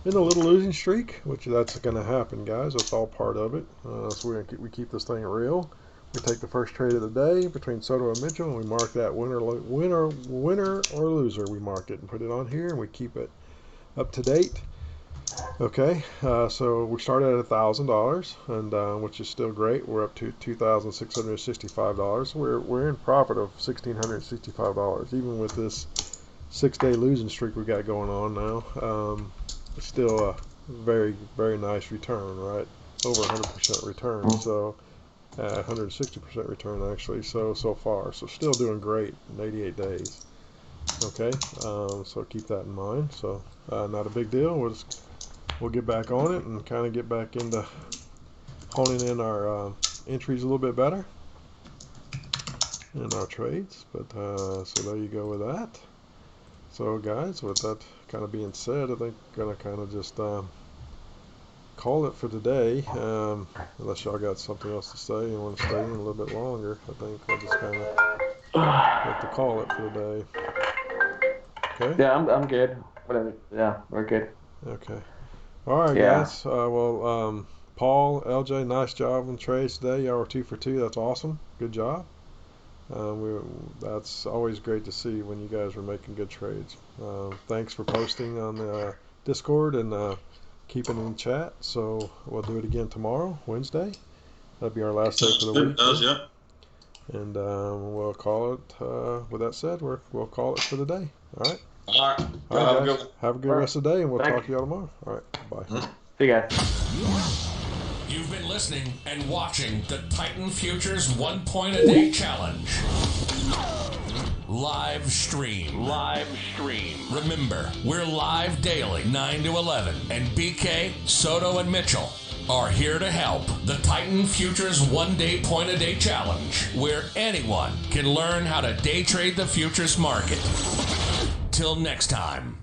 A: in a little losing streak, which that's going to happen, guys. That's all part of it. So we keep this thing real. We take the first trade of the day between Soto and Mitchell, and we mark that winner or loser. We mark it and put it on here, and we keep it up to date. Okay, so we started at $1,000, and which is still great. We're up to $2,665. We're in profit of $1,665, even with this 6-day losing streak we got going on now. It's still a very, very nice return, right? Over 100% return, so 160% return actually. So far, so still doing great in 88 days. Okay, so keep that in mind. So not a big deal. We'll get back on it and kind of get back into honing in our entries a little bit better in our trades. But so there you go with that. So guys, with that kind of being said, I think I'm gonna kind of just call it for today. Unless y'all got something else to say and want to stay in a little bit longer, I think I'll just kind of have to call it for today. Okay.
C: Yeah, I'm good. Whatever. Yeah, we're good.
A: Okay. All right,
C: Yeah.
A: guys. Paul, LJ, nice job on trades today. Y'all were 2 for 2. That's awesome. Good job. That's always great to see when you guys are making good trades. Thanks for posting on the Discord and keeping in chat. So we'll do it again tomorrow, Wednesday. That'll be our last day for the week.
D: It does, yeah.
A: And we'll call it. With that said, we'll call it for the day. All right.
D: All right.
A: All right,
D: Have a
A: guys.
D: good one.
A: Have a good
C: All right.
A: rest of the day, and we'll
C: Thanks.
A: talk to y'all tomorrow. All right. Bye.
C: See you guys.
B: You've been listening and watching the Titan Futures 1 Point a Day Challenge. Live stream. Remember, we're live daily, 9 to 11. And BK, Soto, and Mitchell are here to help. The Titan Futures 1 Day Point a Day Challenge, where anyone can learn how to day trade the futures market. Till next time.